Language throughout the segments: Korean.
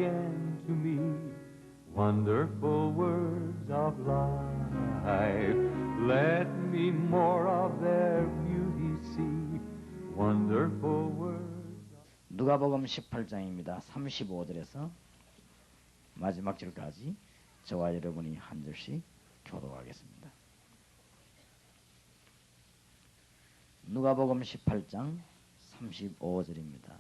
again to me. Wonderful words of life, let me more of their beauty see. Wonderful words. 누가복음 18장입니다. 35절에서 마지막 절까지 저와 여러분이 한 절씩 교독하겠습니다. 누가복음 18장 35절입니다.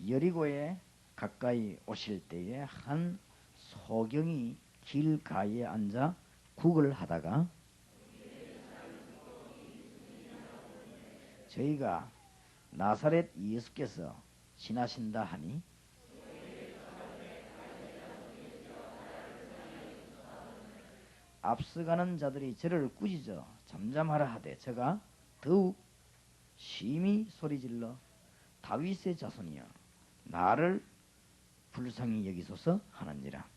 여리고에 가까이 오실 때에 한 소경이 길가에 앉아 국을 하다가 저희가 나사렛 예수께서 지나신다 하니 앞서가는 자들이 저를 꾸짖어 잠잠하라 하되 저가 더욱 심히 소리질러 다윗의 자손이여 나를 불쌍히 여기소서 하는지라.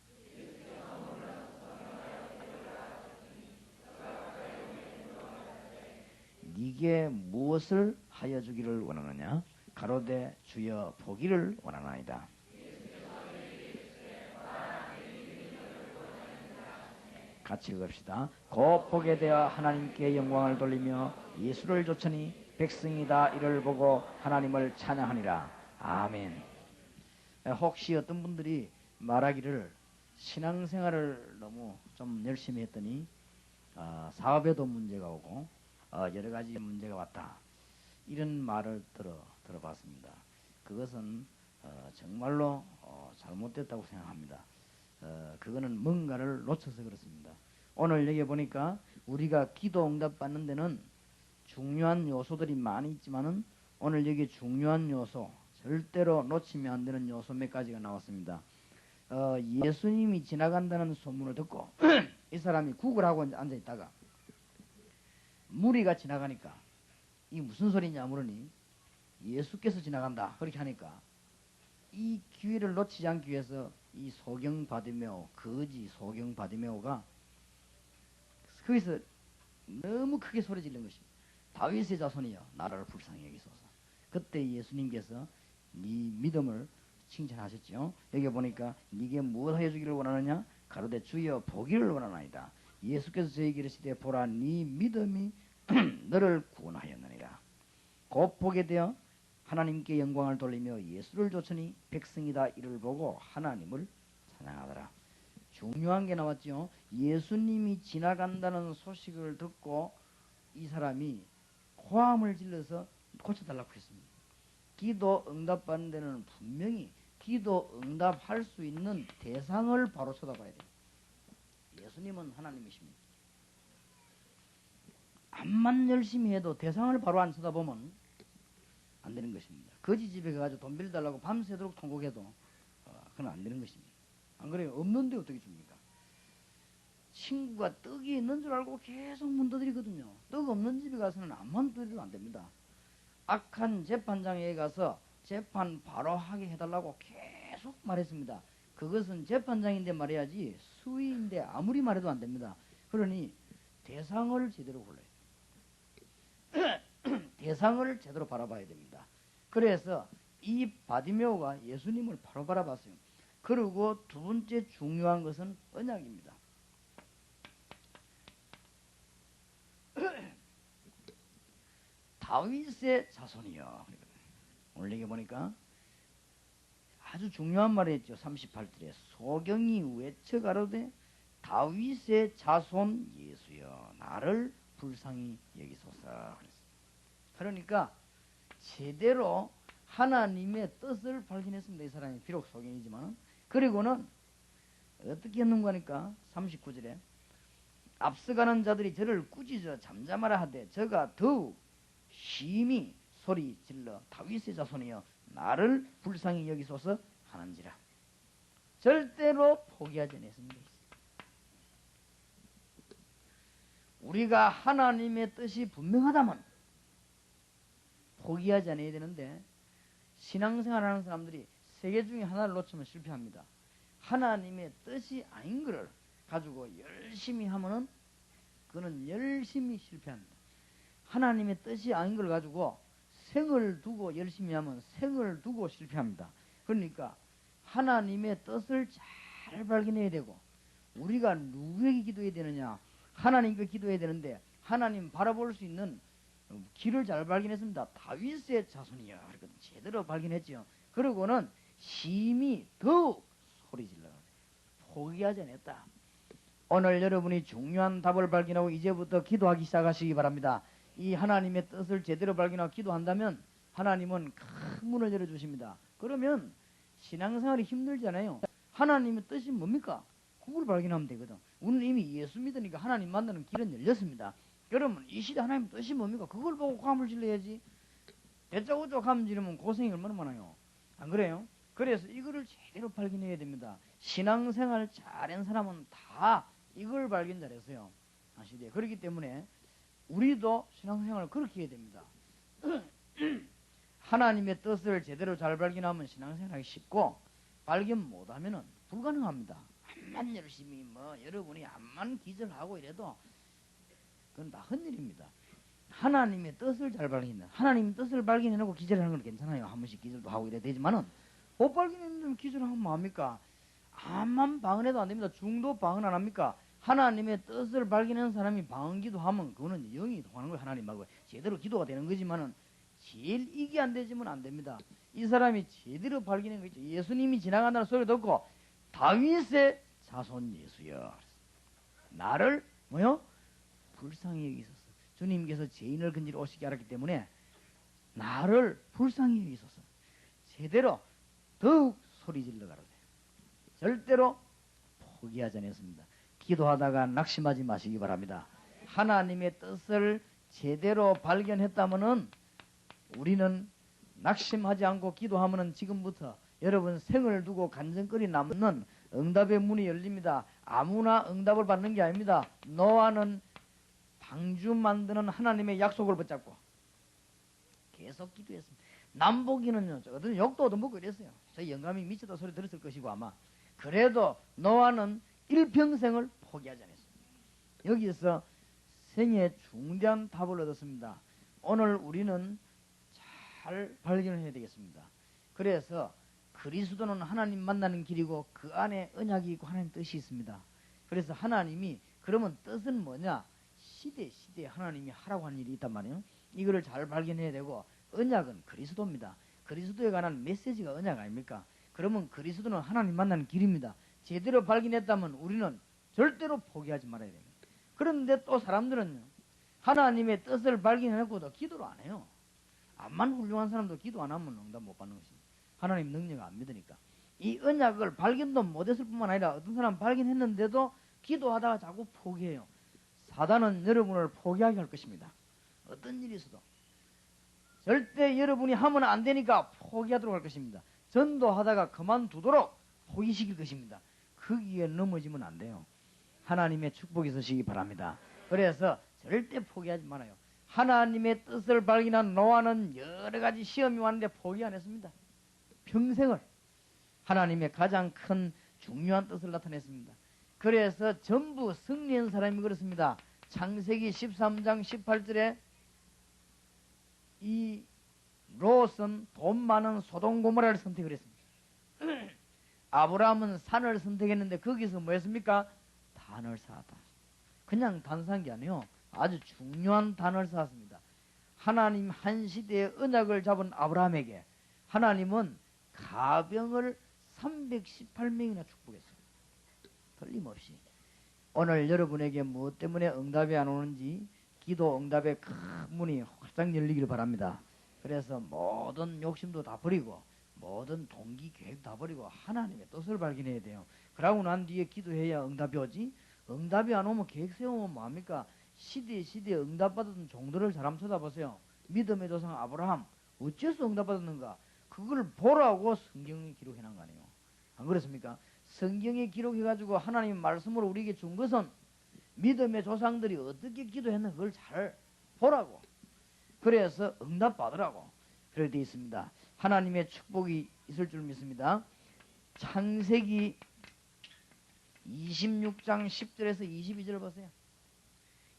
네게 무엇을 하여 주기를 원하느냐? 가로되 주여 보기를 원하나이다. 같이 읽읍시다. 곧 보게 되어 하나님께 영광을 돌리며 예수를 좇으니 백성이 다 이를 보고 하나님을 찬양하니라. 아멘. 혹시 어떤 분들이 말하기를 신앙생활을 너무 좀 열심히 했더니 사업에도 문제가 오고 여러 가지 문제가 왔다, 이런 말을 들어봤습니다. 그것은 정말로 잘못됐다고 생각합니다. 그거는 뭔가를 놓쳐서 그렇습니다. 오늘 여기 보니까 우리가 기도 응답 받는 데는 중요한 요소들이 많이 있지만은 오늘 여기 중요한 요소, 절대로 놓치면 안 되는 요소 몇 가지가 나왔습니다. 예수님이 지나간다는 소문을 듣고 이 사람이 국을 하고 앉아 있다가 무리가 지나가니까 이게 무슨 소리냐 물으니 예수께서 지나간다 그렇게 하니까 이 기회를 놓치지 않기 위해서 이 소경 바디메오, 거지 소경 바디메오가 거기서 너무 크게 소리 지른 것입니다. 다윗의 자손이여 나를 불쌍히 여기소서. 그때 예수님께서 네 믿음을 칭찬하셨죠. 여기 보니까 네게 무엇 하여 주기를 원하느냐? 가로되 주여 보기를 원하나이다. 예수께서 저에게 이르시되 보라 네 믿음이 너를 구원하였느니라. 곧 보게 되어 하나님께 영광을 돌리며 예수를 좇으니 백성이 다 이를 보고 하나님을 찬양하더라. 중요한 게 나왔죠. 예수님이 지나간다는 소식을 듣고 이 사람이 고함을 질러서 고쳐달라고 했습니다. 기도 응답받는 데는 분명히 기도 응답할 수 있는 대상을 바로 쳐다봐야 돼요. 예수님은 하나님이십니다. 암만 열심히 해도 대상을 바로 안 쳐다보면 안 되는 것입니다. 거지 집에 가가지고 돈 빌려달라고 밤새도록 통곡해도 그건 안 되는 것입니다. 안 그래요? 없는데 어떻게 줍니까? 친구가 떡이 있는 줄 알고 계속 문 두드리거든요. 떡 없는 집에 가서는 암만 두드려도 안 됩니다. 악한 재판장에 가서 재판 바로 하게 해달라고 계속 말했습니다. 그것은 재판장인데 말해야지 수위인데 아무리 말해도 안 됩니다. 그러니 대상을 제대로 골라야 돼요. 대상을 제대로 바라봐야 됩니다. 그래서 이 바디메오가 예수님을 바로 바라봤어요. 그리고 두 번째 중요한 것은 언약입니다. 다윗의 자손이여. 오늘 얘기 보니까 아주 중요한 말을 했죠. 38절에 소경이 외쳐가로되 다윗의 자손 예수여 나를 불쌍히 여기소서. 그러니까 제대로 하나님의 뜻을 발견했습니다. 이 사람이 비록 소경이지만. 그리고는 어떻게 했는가 하니까 39절에 앞서가는 자들이 저를 꾸짖어 잠잠하라 하되 저가 더욱 심히 소리 질러 다윗의 자손이여 나를 불쌍히 여기소서 하는지라. 절대로 포기하지 않았습니다. 우리가 하나님의 뜻이 분명하다면 포기하지 않아야 되는데 신앙생활 하는 사람들이 세 개 중에 하나를 놓치면 실패합니다. 하나님의 뜻이 아닌 것을 가지고 열심히 하면은 그는 열심히 실패합니다. 하나님의 뜻이 아닌 걸 가지고 생을 두고 열심히 하면 생을 두고 실패합니다. 그러니까 하나님의 뜻을 잘 발견해야 되고, 우리가 누구에게 기도해야 되느냐? 하나님께 기도해야 되는데, 하나님 바라볼 수 있는 길을 잘 발견했습니다. 다윗의 자손이야. 그러거든. 제대로 발견했죠. 그러고는 심히 더욱 소리질러 포기하지 않았다. 오늘 여러분이 중요한 답을 발견하고 이제부터 기도하기 시작하시기 바랍니다. 이 하나님의 뜻을 제대로 발견하고 기도한다면 하나님은 큰 문을 열어주십니다. 그러면 신앙생활이 힘들잖아요. 하나님의 뜻이 뭡니까? 그걸 발견하면 되거든. 우리는 이미 예수 믿으니까 하나님 만나는 길은 열렸습니다. 그러면 이 시대 하나님 뜻이 뭡니까? 그걸 보고 감을 질러야지. 대짜고짜 감 지르면 고생이 얼마나 많아요. 안 그래요? 그래서 이거를 제대로 발견해야 됩니다. 신앙생활 잘한 사람은 다 이걸 발견 잘했어요. 아시대. 그렇기 때문에 우리도 신앙생활을 그렇게 해야 됩니다. 하나님의 뜻을 제대로 잘 발견하면 신앙생활하기 쉽고, 발견 못하면은 불가능합니다. 암만 열심히 여러분이 암만 기절하고 이래도 그건 다 헛일입니다. 하나님의 뜻을 잘 발견해. 하나님의 뜻을 발견해놓고 기절하는 건 괜찮아요. 한 번씩 기절도 하고 이래야 되지만은, 못 발견했는데 기절하면 뭐합니까? 암만 방언해도 안 됩니다. 중도 방언 안 합니까? 하나님의 뜻을 발견하는 사람이 방언기도 하면 그거는 영이 통하는 거예요. 하나님하고 제대로 기도가 되는 거지만은, 제일 이게 안 되지면 안 됩니다. 이 사람이 제대로 발견한 거죠. 예수님이 지나간다는 소리 듣고 다윗의 자손 예수여, 나를 불쌍히 여기소서. 주님께서 죄인을 건지러 오시게 하셨기 때문에 나를 불쌍히 여기소서. 제대로 더욱 소리질러 가라세. 절대로 포기하지 않았습니다. 기도하다가 낙심하지 마시기 바랍니다. 하나님의 뜻을 제대로 발견했다면은 우리는 낙심하지 않고 기도하면은 지금부터 여러분 생을 두고 간증거리 남는 응답의 문이 열립니다. 아무나 응답을 받는 게 아닙니다. 노아는 방주 만드는 하나님의 약속을 붙잡고 계속 기도했습니다. 남보기는요, 어떤 욕도 얻어먹고 이랬어요. 저 영감이 미쳤다 소리 들었을 것이고 아마. 그래도 노아는 일평생을 포기하지 않았습니다. 여기서 생애 중대한 답을 얻었습니다. 오늘 우리는 잘 발견해야 되겠습니다. 그래서 그리스도는 하나님 만나는 길이고 그 안에 언약이 있고 하나님 뜻이 있습니다. 그래서 하나님이 그러면 뜻은 뭐냐? 시대에 하나님이 하라고 하는 일이 있단 말이에요. 이거를 잘 발견해야 되고, 언약은 그리스도입니다. 그리스도에 관한 메시지가 언약 아닙니까? 그러면 그리스도는 하나님 만나는 길입니다. 제대로 발견했다면 우리는 절대로 포기하지 말아야 됩니다. 그런데 또 사람들은요, 하나님의 뜻을 발견해놓고도 기도를 안 해요. 암만 훌륭한 사람도 기도 안 하면 응답 못 받는 것입니다. 하나님 능력을 안 믿으니까. 이 언약을 발견도 못했을 뿐만 아니라 어떤 사람 발견했는데도 기도하다가 자꾸 포기해요. 사단은 여러분을 포기하게 할 것입니다. 어떤 일이 있어도 절대 여러분이 하면 안 되니까 포기하도록 할 것입니다. 전도하다가 그만두도록 포기시킬 것입니다. 거기에 넘어지면 안 돼요. 하나님의 축복이 있으시기 바랍니다. 그래서 절대 포기하지 말아요. 하나님의 뜻을 발견한 노아는 여러 가지 시험이 왔는데 포기 안 했습니다. 평생을 하나님의 가장 큰 중요한 뜻을 나타냈습니다. 그래서 전부 승리한 사람이 그렇습니다. 창세기 13장 18절에 이 롯은 돈 많은 소돔 고모라를 선택을 했습니다. 아브라함은 산을 선택했는데 거기서 뭐 했습니까? 단을 쌓았다. 그냥 단사한 게 아니에요. 아주 중요한 단을 쌓았습니다. 하나님 한 시대의 언약을 잡은 아브라함에게 하나님은 가병을 318명이나 축복했어요. 틀림없이. 오늘 여러분에게 무엇 때문에 응답이 안 오는지 기도 응답의 큰 문이 활짝 열리기를 바랍니다. 그래서 모든 욕심도 다 버리고 모든 동기 계획 다 버리고 하나님의 뜻을 발견해야 돼요. 그러고 난 뒤에 기도해야 응답이 오지. 응답이 안 오면 계획 세우면 뭐합니까? 시대에 응답받은 종들을 사람 쳐다보세요. 믿음의 조상 아브라함 어째서 응답받았는가? 그걸 보라고 성경에 기록해놓은 거 아니에요. 안 그렇습니까? 성경에 기록해가지고 하나님 말씀으로 우리에게 준 것은 믿음의 조상들이 어떻게 기도했는가 그걸 잘 보라고. 그래서 응답받으라고 그렇게 되어 있습니다. 하나님의 축복이 있을 줄 믿습니다. 창세기 26장 10절에서 22절 보세요.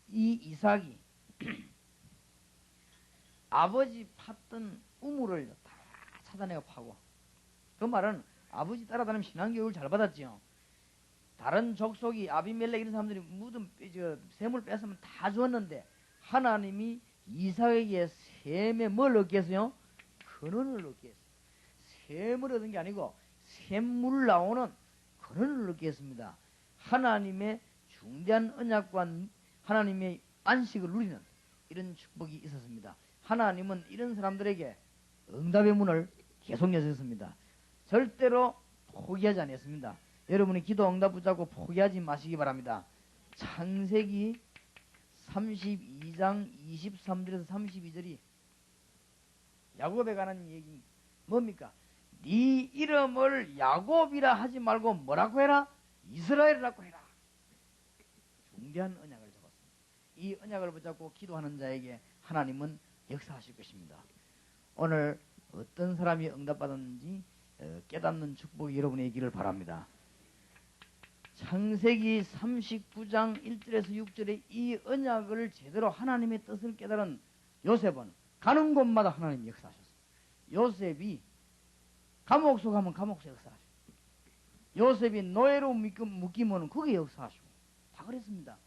이 이삭이 아버지 팠던 우물을 다 찾아내고 파고, 그 말은 아버지 따라다니면 신앙교육을 잘 받았지요. 다른 족속이 아비멜렉 이런 사람들이 무슨 샘을 뺏으면 다 주었는데 하나님이 이삭에게 샘에 뭘 얻게 했어요? 근원을 얻게 했어요. 샘을 얻은 게 아니고 샘물 나오는 근원을 얻게 했습니다. 하나님의 중대한 언약과 하나님의 안식을 누리는 이런 축복이 있었습니다. 하나님은 이런 사람들에게 응답의 문을 계속 여셨습니다. 절대로 포기하지 않았습니다. 여러분이 기도 응답 붙잡고 포기하지 마시기 바랍니다. 창세기 32장 23절에서 32절이 야곱에 관한 얘기 뭡니까? 네 이름을 야곱이라 하지 말고 뭐라고 해라? 이스라엘이라고 해라. 중대한 언약을 잡았습니다. 이 언약을 붙잡고 기도하는 자에게 하나님은 역사하실 것입니다. 오늘 어떤 사람이 응답받았는지 깨닫는 축복이 여러분의 있기를 바랍니다. 창세기 39장 1절에서 6절에 이 언약을 제대로 하나님의 뜻을 깨달은 요셉은 가는 곳마다 하나님이 역사하셨어요. 요셉이 감옥 속 가면 감옥 속 역사하시고 요셉이 노예로 묶이면 그게 역사하시고 다 그랬습니다.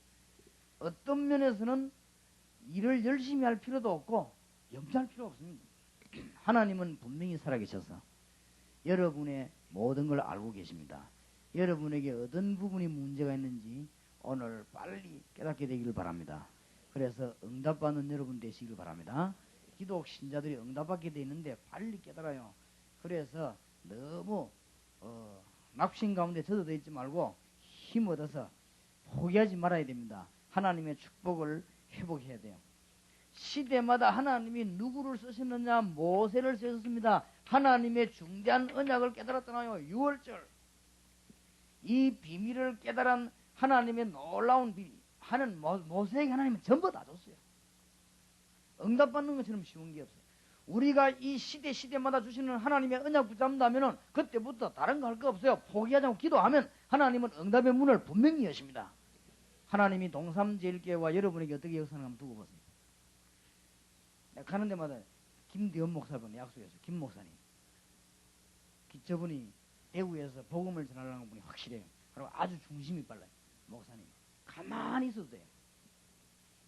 어떤 면에서는 일을 열심히 할 필요도 없고 염치할 필요 없습니다. 하나님은 분명히 살아계셔서 여러분의 모든 걸 알고 계십니다. 여러분에게 어떤 부분이 문제가 있는지 오늘 빨리 깨닫게 되기를 바랍니다. 그래서 응답받는 여러분 되시기를 바랍니다. 기독 신자들이 응답받게 돼 있는데 빨리 깨달아요. 그래서 너무 낙심 가운데 젖어져 있지 말고 힘 얻어서 포기하지 말아야 됩니다. 하나님의 축복을 회복해야 돼요. 시대마다 하나님이 누구를 쓰셨느냐? 모세를 쓰셨습니다. 하나님의 중대한 언약을 깨달았잖아요. 6월절. 이 비밀을 깨달은 하나님의 놀라운 비밀. 모세에게 하나님은 전부 다 줬어요. 응답받는 것처럼 쉬운 게 없어요. 우리가 이 시대마다 주시는 하나님의 언약 붙잡는다면 그때부터 다른 거 할 거 없어요. 포기하지 않고 기도하면 하나님은 응답의 문을 분명히 여십니다. 하나님이 동삼제일교회와 여러분에게 어떻게 역사하는가 한번 두고 보세요. 내가 가는 데마다 김대현 목사분 약속했어요. 김 목사님. 저분이 대구에서 복음을 전하려는 분이 확실해요. 그리고 아주 중심이 빨라요. 목사님. 가만히 있어도 돼요.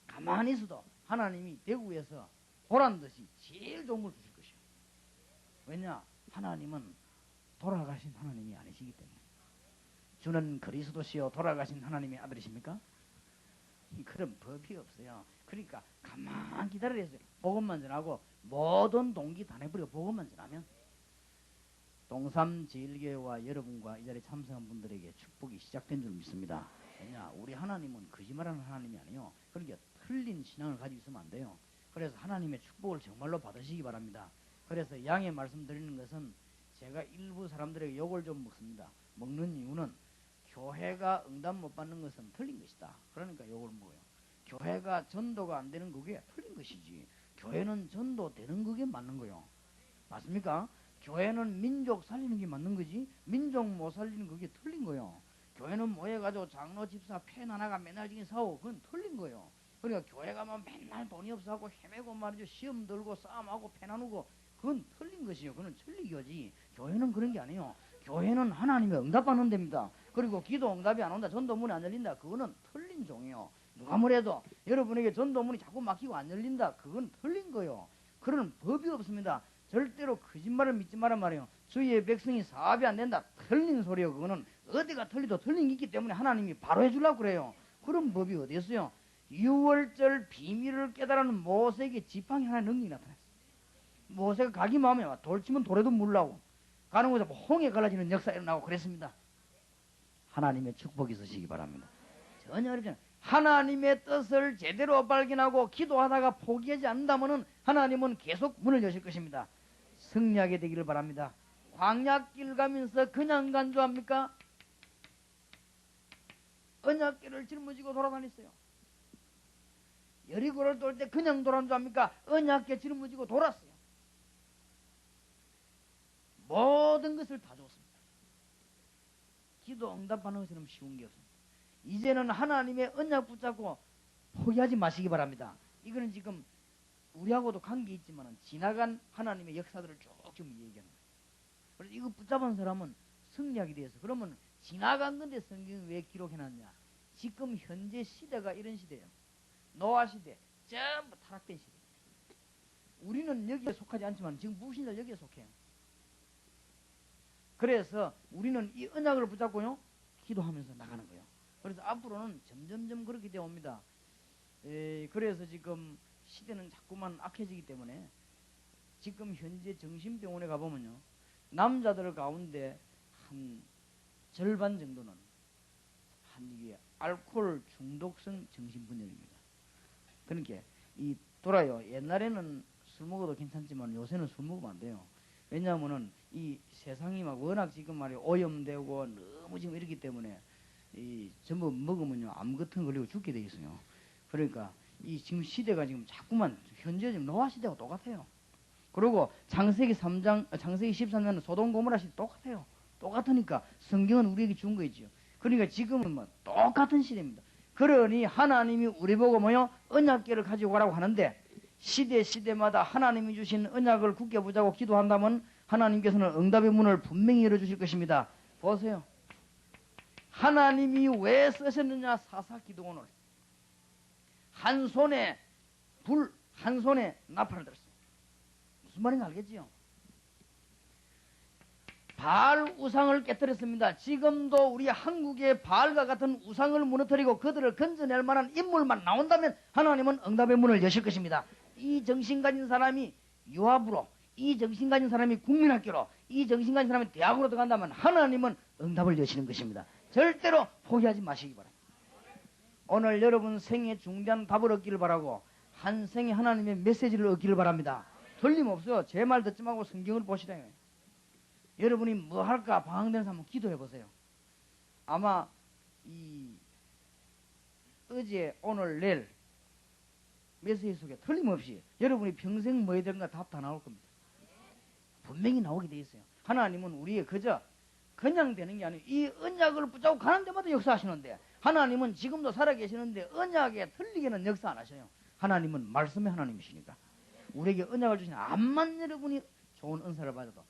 가만히 있어도 하나님이 대구에서 보란 듯이 제일 좋은 걸 주실 것이요. 왜냐? 하나님은 돌아가신 하나님이 아니시기 때문에. 주는 그리스도시요 돌아가신 하나님의 아들이십니까? 그런 법이 없어요. 그러니까 가만히 기다려야 했어요. 복음만 전하고 모든 동기 다 내버리고 복음만 전하면 동삼제일교회와 여러분과 이 자리에 참석한 분들에게 축복이 시작된 줄 믿습니다. 왜냐? 우리 하나님은 거짓말하는 하나님이 아니요. 그러니까 틀린 신앙을 가지고 있으면 안 돼요. 그래서 하나님의 축복을 정말로 받으시기 바랍니다. 그래서 양해 말씀드리는 것은 제가 일부 사람들에게 욕을 좀 먹습니다. 먹는 이유는 교회가 응답 못 받는 것은 틀린 것이다. 그러니까 욕을 먹어요. 교회가 전도가 안 되는 그게 틀린 것이지. 교회는 전도되는 그게 맞는 거요. 맞습니까? 교회는 민족 살리는 게 맞는 거지 민족 못 살리는 그게 틀린 거요. 교회는 모여가지고 장로 집사 팬 하나가 맨날 지금 싸우고 그건 틀린 거요. 그러니까 교회가 막 맨날 돈이 없어하고 헤매고 말이죠. 시험 들고 싸움하고 팬 나누고 그건 틀린 것이요. 그건 천리교지. 교회는 그런 게 아니에요. 교회는 하나님의 응답받는 데입니다. 그리고 기도 응답이 안 온다. 전도문이 안 열린다. 그거는 틀린 종이요. 누가 뭐래도 여러분에게 전도문이 자꾸 막히고 안 열린다. 그건 틀린 거요. 그런 법이 없습니다. 절대로 거짓말을 믿지 말란 말이에요. 주의 백성이 사업이 안 된다. 틀린 소리요. 그거는 어디가 틀리도 틀린 게 있기 때문에 하나님이 바로 해주려고 그래요. 그런 법이 어디 있어요. 6월절 비밀을 깨달은 모세에게 지팡이 하나의 능력이 나타났어요. 모세가 가기 마음에 돌치면 돌에도 물나고 가는 곳에 홍해 갈라지는 역사 일어나고 그랬습니다. 하나님의 축복이 있으시기 바랍니다. 전혀 어렵지 않아요. 하나님의 뜻을 제대로 발견하고 기도하다가 포기하지 않는다면 하나님은 계속 문을 여실 것입니다. 승리하게 되기를 바랍니다. 광야길 가면서 그냥 간주합니까? 언약길을 짊어지고 돌아다녔어요. 여리고를 돌 때 그냥 돌아온 줄 압니까? 언약길 짊어지고 돌았어요. 모든 것을 다 줬습니다. 기도 응답하는 것처럼 쉬운 게 없습니다. 이제는 하나님의 언약 붙잡고 포기하지 마시기 바랍니다. 이거는 지금 우리하고도 관계 있지만 지나간 하나님의 역사들을 쭉 좀 얘기하는 거예요. 그래서 이거 붙잡은 사람은 승리하게 되어서 그러면 지나간 건데 성경이 왜 기록해놨냐? 지금 현재 시대가 이런 시대예요. 노아 시대 전부 타락된 시대. 우리는 여기에 속하지 않지만 지금 무신자 여기에 속해요. 그래서 우리는 이 언약을 붙잡고요 기도하면서 나가는 거예요. 그래서 앞으로는 점점점 그렇게 되어 옵니다. 그래서 지금 시대는 자꾸만 악해지기 때문에 지금 현재 정신병원에 가보면요 남자들 가운데 한 절반 정도는 한 이게 알코올 중독성 정신분열입니다. 그러니까 이 돌아요. 옛날에는 술 먹어도 괜찮지만 요새는 술 먹으면 안 돼요. 왜냐하면은 이 세상이 막 워낙 지금 말이야 오염되고 너무 지금 이렇기 때문에 이 전부 먹으면요 암 같은 거 걸리고 죽게 돼 있어요. 그러니까 이 지금 시대가 지금 자꾸만 현재 지금 노아 시대가 똑같아요. 그리고 창세기 13장은 소돔 고모라 시대 똑같아요. 똑같으니까 성경은 우리에게 준 거 있죠. 그러니까 지금은 뭐 똑같은 시대입니다. 그러니 하나님이 우리 보고 뭐요 언약궤를 가지고 가라고 하는데 시대마다 하나님이 주신 언약을 굳게 붙잡고 기도한다면 하나님께서는 응답의 문을 분명히 열어주실 것입니다. 보세요. 하나님이 왜 쓰셨느냐 사사기도원을 한 손에 불, 한 손에 나팔을 들었어요. 무슨 말인지 알겠지요? 바알 우상을 깨뜨렸습니다. 지금도 우리 한국의 바알과 같은 우상을 무너뜨리고 그들을 건져낼 만한 인물만 나온다면 하나님은 응답의 문을 여실 것입니다. 이 정신 가진 사람이 유학으로, 이 정신 가진 사람이 국민학교로, 이 정신 가진 사람이 대학으로 들어간다면 하나님은 응답을 여시는 것입니다. 절대로 포기하지 마시기 바랍니다. 오늘 여러분 생에 중대한 답을 얻기를 바라고 한 생에 하나님의 메시지를 얻기를 바랍니다. 틀림없어요. 제 말 듣지 말고 성경을 보시라. 여러분이 뭐 할까 방황되는 사람은 기도해 보세요. 아마 어제 오늘 내일 메시지 속에 틀림없이 여러분이 평생 뭐 해야 되는가 답 다 나올 겁니다. 분명히 나오게 돼 있어요. 하나님은 우리의 그저 그냥 되는 게 아니에요. 이 언약을 붙잡고 가는 데마다 역사하시는데 하나님은 지금도 살아계시는데 언약에 틀리게는 역사 안 하셔요. 하나님은 말씀의 하나님이시니까 우리에게 언약을 주신 암만 여러분이 좋은 은사를 받아도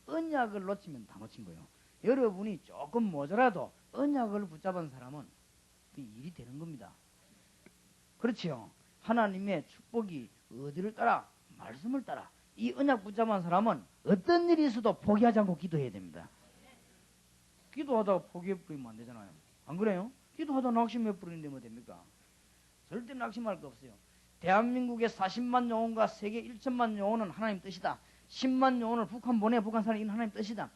언약을 놓치면 다 놓친 거예요. 여러분이 조금 모자라도 언약을 붙잡은 사람은 그 일이 되는 겁니다. 그렇지요. 하나님의 축복이 어디를 따라? 말씀을 따라. 이 언약 붙잡은 사람은 어떤 일이 있어도 포기하지 않고 기도해야 됩니다. 기도하다가 포기해버리면 안 되잖아요. 안 그래요? 기도하다가 낙심해버리는데 뭐 됩니까? 절대 낙심할 거 없어요. 대한민국의 40만 영혼과 세계 1천만 영혼은 하나님 뜻이다. 10만 영혼을 북한 보내 북한 사는 이는 하나님 뜻이다.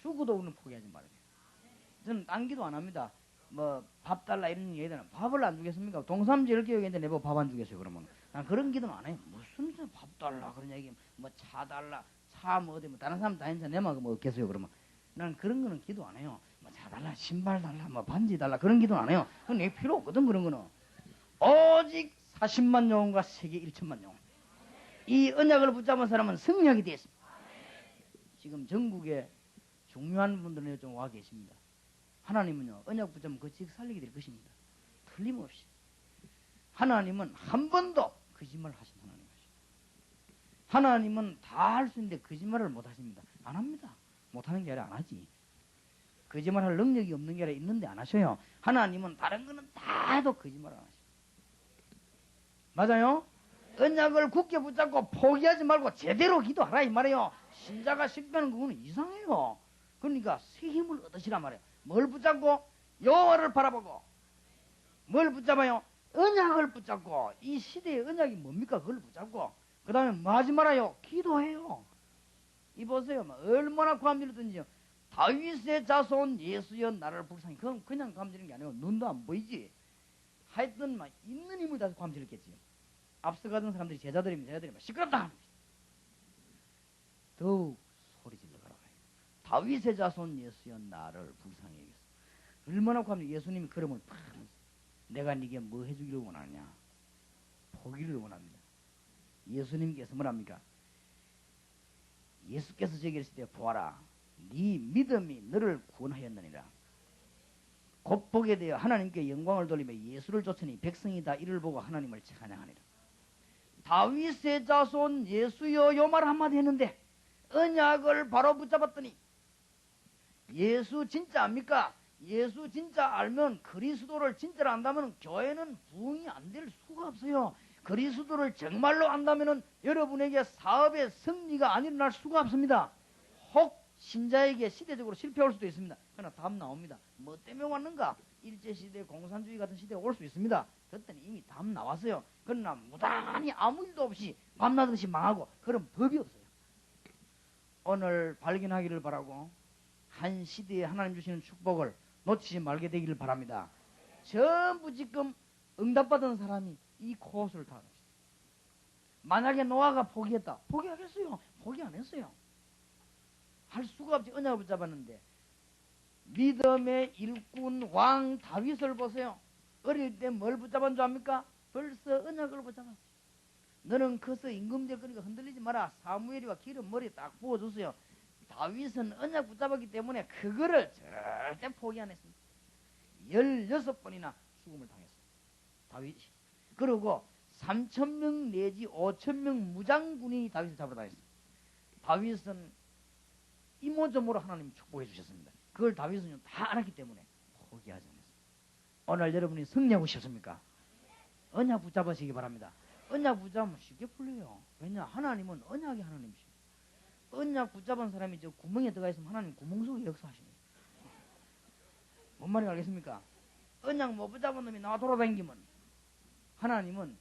죽어도 우리는 포기하지 말아요. 저는 딴 기도 안 합니다. 뭐 밥 달라 이런 얘기들은 밥을 안 주겠습니까? 동삼지 이렇게 얘기했는데 내가 밥 안 주겠어요 그러면. 난 그런 기도는 안 해요. 무슨 밥 달라 그런 얘기 뭐 차 달라 차 뭐 어디 뭐 다른 사람 다 했는데 내만 뭐 없겠어요 그러면. 난 그런 거는 기도 안 해요. 뭐 차 달라 신발 달라 뭐 반지 달라 그런 기도는 안 해요. 그건 내 필요 없거든 그런 거는. 오직 40만 영혼과 세계 1천만 영혼. 이 언약을 붙잡은 사람은 승리하게 되어 있습니다. 지금 전국에 중요한 분들은 좀 와 계십니다. 하나님은요 언약 붙잡으면 그 직 살리게 될 것입니다. 틀림없이. 하나님은 한 번도 거짓말 하신 하나님이십니다. 하나님은 다 할 수 있는데 거짓말을 못 하십니다. 안 합니다. 못하는 게 아니라 안 하지. 거짓말할 능력이 없는 게 아니라 있는데 안 하셔요. 하나님은 다른 거는 다 해도 거짓말 안 하십니다. 맞아요? 언약을 굳게 붙잡고 포기하지 말고 제대로 기도하라 이 말이에요. 신자가 실패하는 그거는 이상해요. 그러니까 새 힘을 얻으시라 말이에요. 뭘 붙잡고? 여호와를 바라보고. 뭘 붙잡아요? 언약을 붙잡고. 이 시대의 언약이 뭡니까? 그걸 붙잡고. 그 다음에 뭐 하지 말아요? 기도해요. 이 보세요. 얼마나 감질렀든지요. 다윗의 자손 예수여 나를 불쌍히. 그건 그냥 감지는 게 아니고 눈도 안 보이지. 하여튼 막 있는 힘을 다해서 감질렀겠지. 앞서가던 사람들이 제자들이 막 시끄럽다. 더욱 소리 질러가라. 다윗의 자손 예수여 나를 불쌍히 여겼어. 얼마나 감질. 예수님이 그러면 팍 내가 네게 뭐 해주기를 원하냐? 포기를 원합니다. 예수님께서 뭐랍니까? 예수께서 저에게 했을 때 보아라. 네 믿음이 너를 구원하였느니라. 곧 보게 되어 하나님께 영광을 돌리며 예수를 쫓으니 백성이 다 이를 보고 하나님을 찬양하니라. 다윗의 자손 예수여 요 말 한마디 했는데 언약을 바로 붙잡았더니 예수 진짜 압니까? 예수 진짜 알면 그리스도를 진짜로 안다면 교회는 부흥이 안 될 수가 없어요. 그리스도를 정말로 안다면 여러분에게 사업의 승리가 안 일어날 수가 없습니다. 혹 신자에게 시대적으로 실패할 수도 있습니다. 그러나 답 나옵니다. 뭐 때문에 왔는가? 일제시대 공산주의 같은 시대가 올 수 있습니다. 그때는 이미 답 나왔어요. 그러나 무단히 아무 일도 없이 밤낮없이 망하고 그런 법이 없어요. 오늘 발견하기를 바라고 한 시대에 하나님 주시는 축복을 놓치지 말게 되기를 바랍니다. 전부 지금 응답받은 사람이 이 코스를 타는 것이다. 만약에 노아가 포기했다. 포기하겠어요? 포기 안 했어요. 할 수가 없지. 언약을 붙잡았는데 믿음의 일꾼 왕 다윗을 보세요. 어릴 때 뭘 붙잡은 줄 압니까? 벌써 언약을 붙잡았어요. 너는 커서 임금될 거니까 흔들리지 마라. 사무엘이와 기름 머리에 딱 부어줬어요. 다윗은 언약 붙잡았기 때문에 그거를 절대 포기 안 했습니다. 16번이나 죽음을 당했어요. 다윗이. 그리고 3,000명 내지 5,000명 무장군이 다윗을 잡으러 다녔어요. 다윗은 이모저모로 하나님이 축복해 주셨습니다. 그걸 다윗은 다 알았기 때문에 포기하지 않았어요. 오늘 여러분이 승리하고 싶습니까? 언약 붙잡으시기 바랍니다. 언약 붙잡으면 쉽게 풀려요. 왜냐? 하나님은 언약의 하나님이십니다. 언약 붙잡은 사람이 저 구멍에 들어가 있으면 하나님 구멍 속에 역사하십니다. 뭔 말인지 알겠습니까? 언약 못 붙잡은 놈이 나와 돌아다니면 하나님은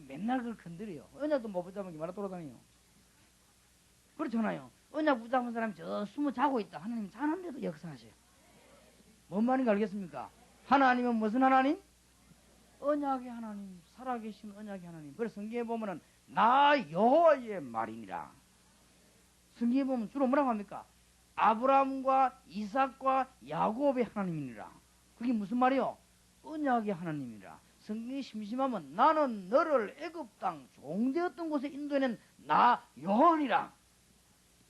맨날 그걸 건드려요. 언약도 못 붙잡은 게 말아 돌아다녀요. 그렇잖아요. 언약 붙잡은 사람이 저 숨어 자고 있다. 하나님 자는데도 역사하셔요. 뭔 말인지 알겠습니까? 하나님은 무슨 하나님? 언약의 하나님, 살아계신 언약의 하나님. 그래서 성경에 보면은 나 여호와의 말이니라. 성경에 보면 주로 뭐라고 합니까? 아브라함과 이삭과 야곱의 하나님이니라. 그게 무슨 말이요? 언약의 하나님이라. 성경이 심심하면 나는 너를 애굽 땅 종되었던 곳에 인도해낸 나 여호와니라.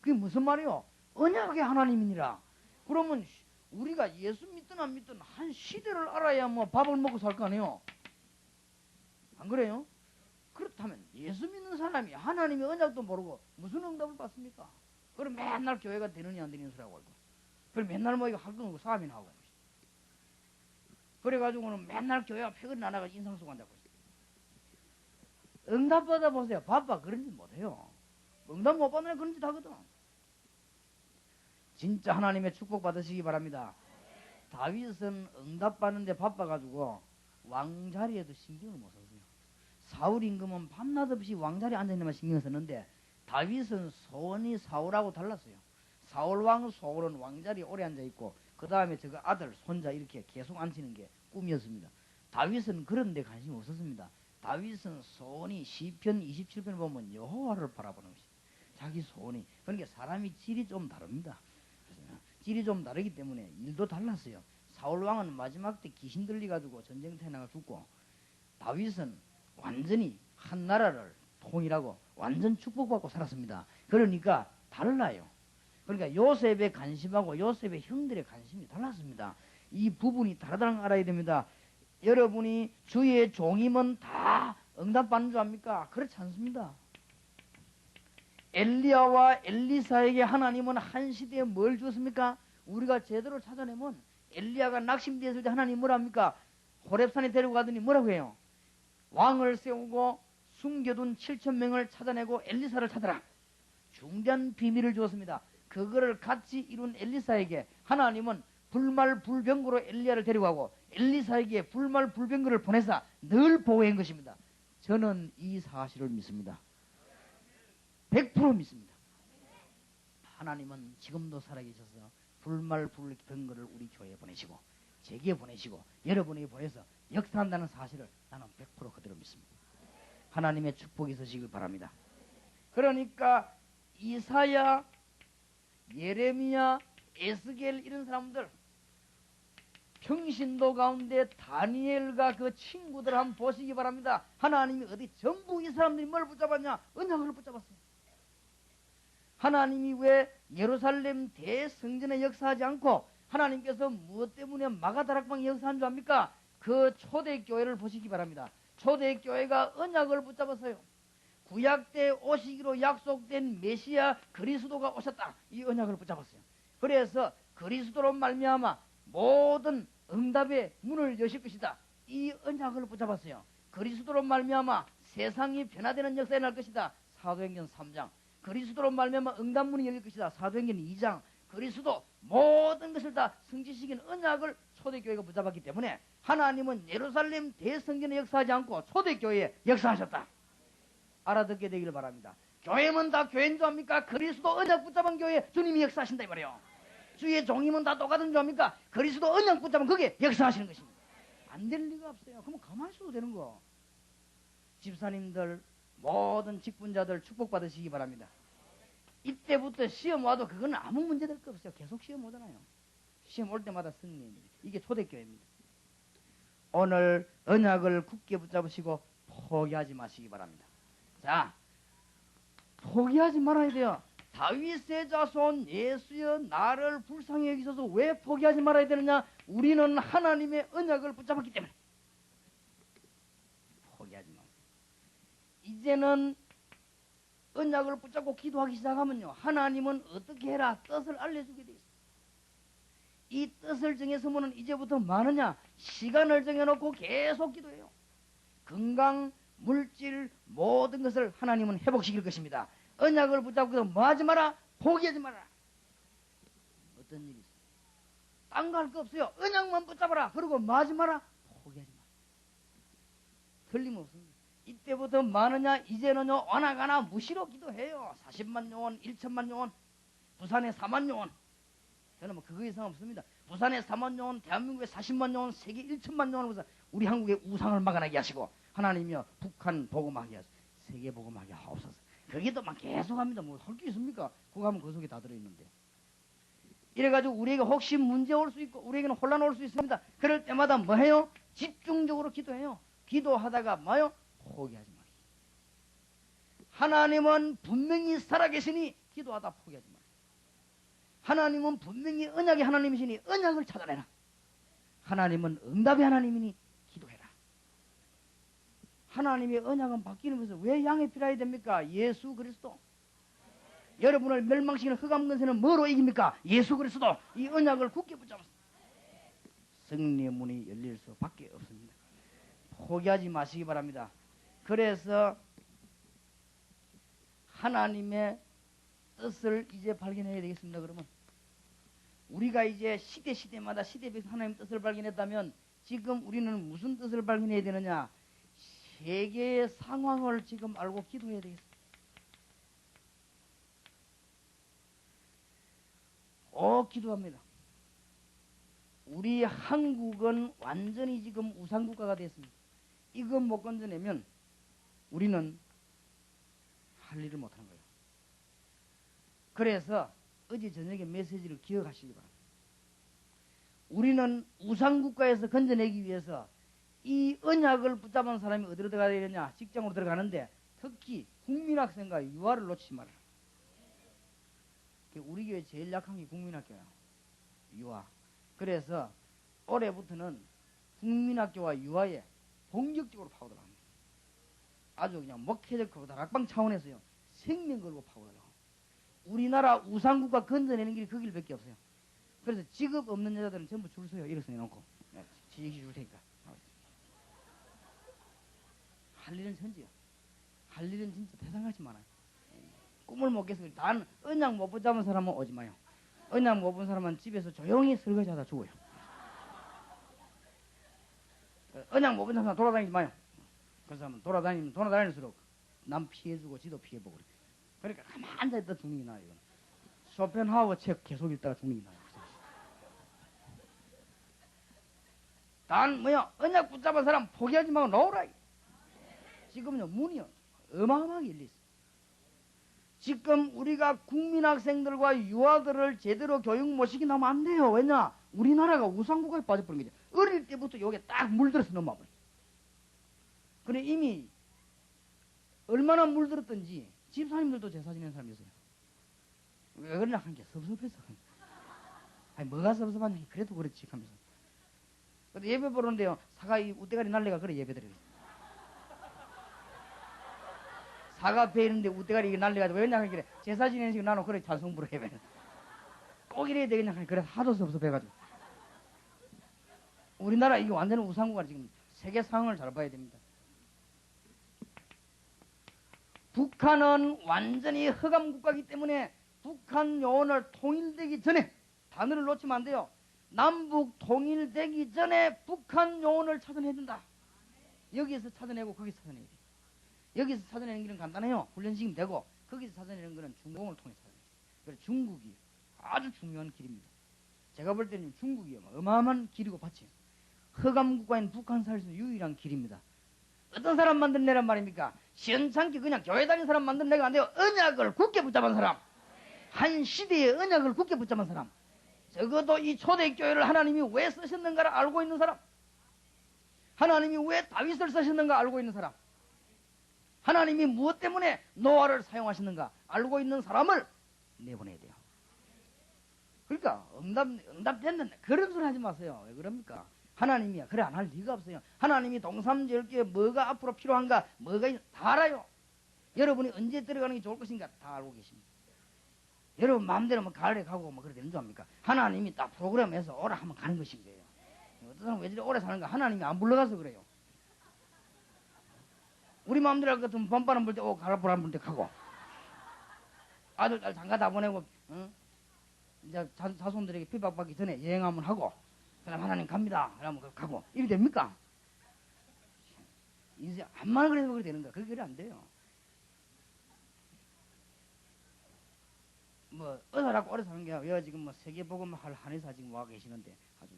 그게 무슨 말이요? 언약의 하나님이니라. 그러면 우리가 예수 믿든 안 믿든 한 시대를 알아야 뭐 밥을 먹고 살 거 아니에요? 안 그래요? 그렇다면 예수 믿는 사람이 하나님의 언약도 모르고 무슨 응답을 받습니까? 그럼 맨날 교회가 되느냐 안 되느냐 소리하고 있고, 그럼 맨날 뭐 이거 할 거 없고 싸움이나 하고, 그래가지고는 맨날 교회가 폐거리 나나가 인상 쓰고 한다고 있어요. 응답 받아보세요. 바빠 그런 짓 못해요. 응답 못 받는 애 그런 짓 하거든. 진짜 하나님의 축복 받으시기 바랍니다. 다윗은 응답 받는데 바빠가지고 왕자리에도 신경을 못 썼어요. 사울 임금은 밤낮 없이 왕자리에 앉아있는만 신경을 썼는데 다윗은 소원이 사울하고 달랐어요. 사울왕 소울은 왕자리에 오래 앉아있고 그 다음에 저거 아들 손자 이렇게 계속 앉히는 게 꿈이었습니다. 다윗은 그런 데 관심이 없었습니다. 다윗은 소원이 시편 27편을 보면 여호와를 바라보는 것이 자기 소원이. 그러니까 사람이 질이 좀 다릅니다. 질이 좀 다르기 때문에 일도 달랐어요. 사울왕은 마지막 때 귀신 들려가지고 전쟁터에 나가 죽고, 다윗은 완전히 한 나라를 통일하고 완전 축복받고 살았습니다. 그러니까 달라요. 그러니까 요셉의 관심하고 요셉의 형들의 관심이 달랐습니다. 이 부분이 다르다는 걸 알아야 됩니다. 여러분이 주의 종이면 다 응답받는 줄 압니까? 그렇지 않습니다. 엘리야와 엘리사에게 하나님은 한 시대에 뭘 주었습니까? 우리가 제대로 찾아내면 엘리야가 낙심되었을 때 하나님 뭐라 합니까? 호렙산에 데리고 가더니 뭐라고 해요? 왕을 세우고 숨겨둔 7,000명을 찾아내고 엘리사를 찾아라. 중대한 비밀을 주었습니다. 그거를 같이 이룬 엘리사에게 하나님은 불말불병거로 엘리야를 데려가고 엘리사에게 불말불병거를 보내사 늘 보호한 것입니다. 저는 이 사실을 믿습니다. 100% 믿습니다. 하나님은 지금도 살아계셔서 불말불병거를 우리 교회에 보내시고 제게 보내시고 여러분에게 보내서 역사한다는 사실을 나는 100% 그대로 믿습니다. 하나님의 축복이 있으시길 바랍니다. 그러니까 이사야, 예레미야, 에스겔 이런 사람들, 평신도 가운데 다니엘과 그 친구들 한번 보시기 바랍니다. 하나님이 어디 전부 이 사람들이 뭘 붙잡았냐? 언약을 붙잡았어요. 하나님이 왜 예루살렘 대성전에 역사하지 않고 하나님께서 무엇 때문에 마가다락방에 역사한 줄 압니까? 그 초대교회를 보시기 바랍니다. 초대교회가 언약을 붙잡았어요. 구약 때 오시기로 약속된 메시아 그리스도가 오셨다. 이 언약을 붙잡았어요. 그래서 그리스도로 말미암아 모든 응답의 문을 여실 것이다. 이 언약을 붙잡았어요. 그리스도로 말미암아 세상이 변화되는 역사에 날 것이다. 사도행전 3장. 그리스도로 말미암아 응답문이 열릴 것이다. 사도행전 2장. 그리스도 모든 것을 다 성취시키는 언약을 초대교회가 붙잡았기 때문에 하나님은 예루살렘 대성전에 역사하지 않고 초대교회에 역사하셨다. 알아듣게 되기를 바랍니다. 교회면 다 교회인 줄 압니까? 그리스도 언약 붙잡은 교회에 주님이 역사하신다 이 말이에요. 주의 종이면 다 똑같은 줄 압니까? 그리스도 언약 붙잡은 그게 역사하시는 것입니다. 안 될 리가 없어요. 그러면 가만히 있어도 되는 거. 집사님들 모든 직분자들 축복받으시기 바랍니다. 이때부터 시험 와도 그건 아무 문제 될 거 없어요. 계속 시험 오잖아요. 시험 올 때마다 승리입니다. 이게 초대교회입니다. 오늘 언약을 굳게 붙잡으시고 포기하지 마시기 바랍니다. 자, 포기하지 말아야 돼요. 다윗의 자손 예수여 나를 불쌍히 여기소서. 왜 포기하지 말아야 되느냐? 우리는 하나님의 언약을 붙잡았기 때문에. 포기하지 마세요. 이제는 언약을 붙잡고 기도하기 시작하면요, 하나님은 어떻게 해라 뜻을 알려주게 돼 있어요. 이 뜻을 정해서면 이제부터 많으냐? 시간을 정해놓고 계속 기도해요. 건강, 물질 모든 것을 하나님은 회복시킬 것입니다. 언약을 붙잡고서 뭐 하지 마라? 포기하지 마라. 어떤 일이 있어요? 딴 거 할 거 없어요. 언약만 붙잡아라. 그리고 뭐 하지 마라? 포기하지 마라. 틀림없습니다. 이때부터 많으냐? 이제는요, 어나가나 무시로 기도해요. 40만 영혼, 1천만 영혼, 부산에 4만 영혼. 저는 뭐 그거 이상 없습니다. 부산에 4만 영혼, 대한민국에 40만 영혼, 세계 1천만 영혼을 보서 우리 한국의 우상을 막아나게 하시고, 하나님이여 북한 복음하게 하소서, 세계 복음하게 하옵소서. 거기도 막 계속합니다. 뭐 할 게 있습니까? 그거 하면 그 속에 다 들어있는데. 이래가지고 우리에게 혹시 문제 올 수 있고 우리에게는 혼란 올 수 있습니다. 그럴 때마다 뭐 해요? 집중적으로 기도해요. 기도하다가 뭐요? 포기하지 마세요. 하나님은 분명히 살아계시니 기도하다 포기하지 마세요. 하나님은 분명히 언약의 하나님이시니 언약을 찾아내라. 하나님은 응답의 하나님이니 기도해라. 하나님의 언약은 바뀌면서 왜 양이 필요해야 됩니까? 예수 그리스도. 여러분을 멸망시키는 흑암 권세는 뭐로 이깁니까? 예수 그리스도. 이 언약을 굳게 붙잡았습니다. 승리의 문이 열릴 수밖에 없습니다. 포기하지 마시기 바랍니다. 그래서 하나님의 뜻을 이제 발견해야 되겠습니다. 그러면 우리가 이제 시대마다 시대별로 하나님의 뜻을 발견했다면 지금 우리는 무슨 뜻을 발견해야 되느냐? 세계의 상황을 지금 알고 기도해야 되겠습니다. 기도합니다. 우리 한국은 완전히 지금 우상국가가 됐습니다. 이거 못 건져내면 우리는 할 일을 못하는 거예요. 그래서 어제 저녁에 메시지를 기억하시기 바랍니다. 우리는 우상국가에서 건져내기 위해서 이 언약을 붙잡은 사람이 어디로 들어가야 되느냐? 직장으로 들어가는데 특히 국민학생과 유아를 놓치지 말아라. 우리 교회 제일 약한 게 국민학교야. 유아. 그래서 올해부터는 국민학교와 유아에 본격적으로 파고들어갑니다. 아주 그냥 목회적 다락방 차원에서요. 생명 걸고 파고들어가고. 우리나라 우상국가 건져내는 길이 그 길밖에 없어요. 그래서 직업 없는 여자들은 전부 줄 서요. 이렇게 해놓고. 지식이 줄 테니까. 할 일은 천지요. 할 일은 진짜 대단하지 많아요. 꿈을 못 깼어요. 단 언약 못 붙잡은 사람은 오지 마요. 언약 못 본 사람은 집에서 조용히 설거지하다 죽어요. 언약 못 본 사람은 돌아다니지 마요. 그 사람은 돌아다닐수록 남 피해주고 지도 피해보고 그러니까 가만히 앉아있다 죽는 게 나아요. 쇼펜하우어 책 계속 읽다가 죽는 게 나아요. 단 언약 붙잡은 사람 포기하지 말고 놓으라. 지금요 문이요 어마어마하게 열려있어요. 지금 우리가 국민학생들과 유아들을 제대로 교육 못 시키면 안 돼요. 왜냐? 우리나라가 우상국가에 빠져버린 거죠. 어릴 때부터 여기에 딱 물들어서 넘어버려요. 그래 이미 얼마나 물들었던지 집사님들도 제사 지내는 사람이 있어요. 왜 그러냐 한 게 섭섭해서. 아니 뭐가 섭섭하냐 그래도 그렇지 하면서. 근데 예배 보는데요 사가이 우대가리 날래가 그래 예배 드려요. 사과배 있는데 우대가리 이게 날려가지고 왜냐하면 그래 제사 지내는 식으로 나는 그래 찬송 부르게 해. 꼭 이래야 되겠냐 그래 하도 섭섭해가지고. 우리나라 이게 완전히 우상국가 지금 세계 상황을 잘 봐야 됩니다. 북한은 완전히 허감국가이기 때문에 북한 요원을 통일되기 전에 단어를 놓치면 안 돼요. 남북 통일되기 전에 북한 요원을 찾아내야 된다. 여기에서 찾아내고 거기서 찾아내야 돼요. 여기서 찾아내는 길은 간단해요. 훈련시키면 되고 거기서 찾아내는 것은 중공을 통해 찾아내야 돼요. 그래서 중국이 아주 중요한 길입니다. 제가 볼 때는 중국이 어마어마한 길이고 밭이에요. 허감국가인 북한 사회에서 유일한 길입니다. 어떤 사람 만들어내란 말입니까? 시원찮게 그냥 교회 다니는 사람 만들어내가 안 돼요. 언약을 굳게 붙잡은 사람. 한 시대의 언약을 굳게 붙잡은 사람. 적어도 이 초대교회를 하나님이 왜 쓰셨는가를 알고 있는 사람. 하나님이 왜 다윗을 쓰셨는가 알고 있는 사람. 하나님이 무엇 때문에 노아를 사용하셨는가 알고 있는 사람을 내보내야 돼요. 그러니까 응답됐는데 그런 소리 하지 마세요. 왜 그럽니까? 하나님이야 그래 안 할 리가 없어요. 하나님이 동삼절교에 뭐가 앞으로 필요한가 뭐가 다 알아요. 여러분이 언제 들어가는 게 좋을 것인가 다 알고 계십니다. 여러분 마음대로 뭐 가을에 가고 뭐 그래 되는 줄 압니까? 하나님이 딱 프로그램에서 오라 하면 가는 것인 거예요. 어떤 사람 왜 저리 오래 사는가? 하나님이 안 불러가서 그래요. 우리 마음대로 할 것 같으면 봄바람 불 때 오고 가을바람 불 때 가고 아들 딸 장가 다 보내고 응? 이제 자손들에게 피박받기 전에 여행 한번 하고 그다음 하나님 갑니다 그러면 가고 이리 됩니까? 인생 암만 그래서 그렇게 되는 거야. 그게 안 돼요. 뭐 어사라고 오래 사는 게 왜 지금 뭐 세계복음 할 한의사 지금 와 계시는데 아주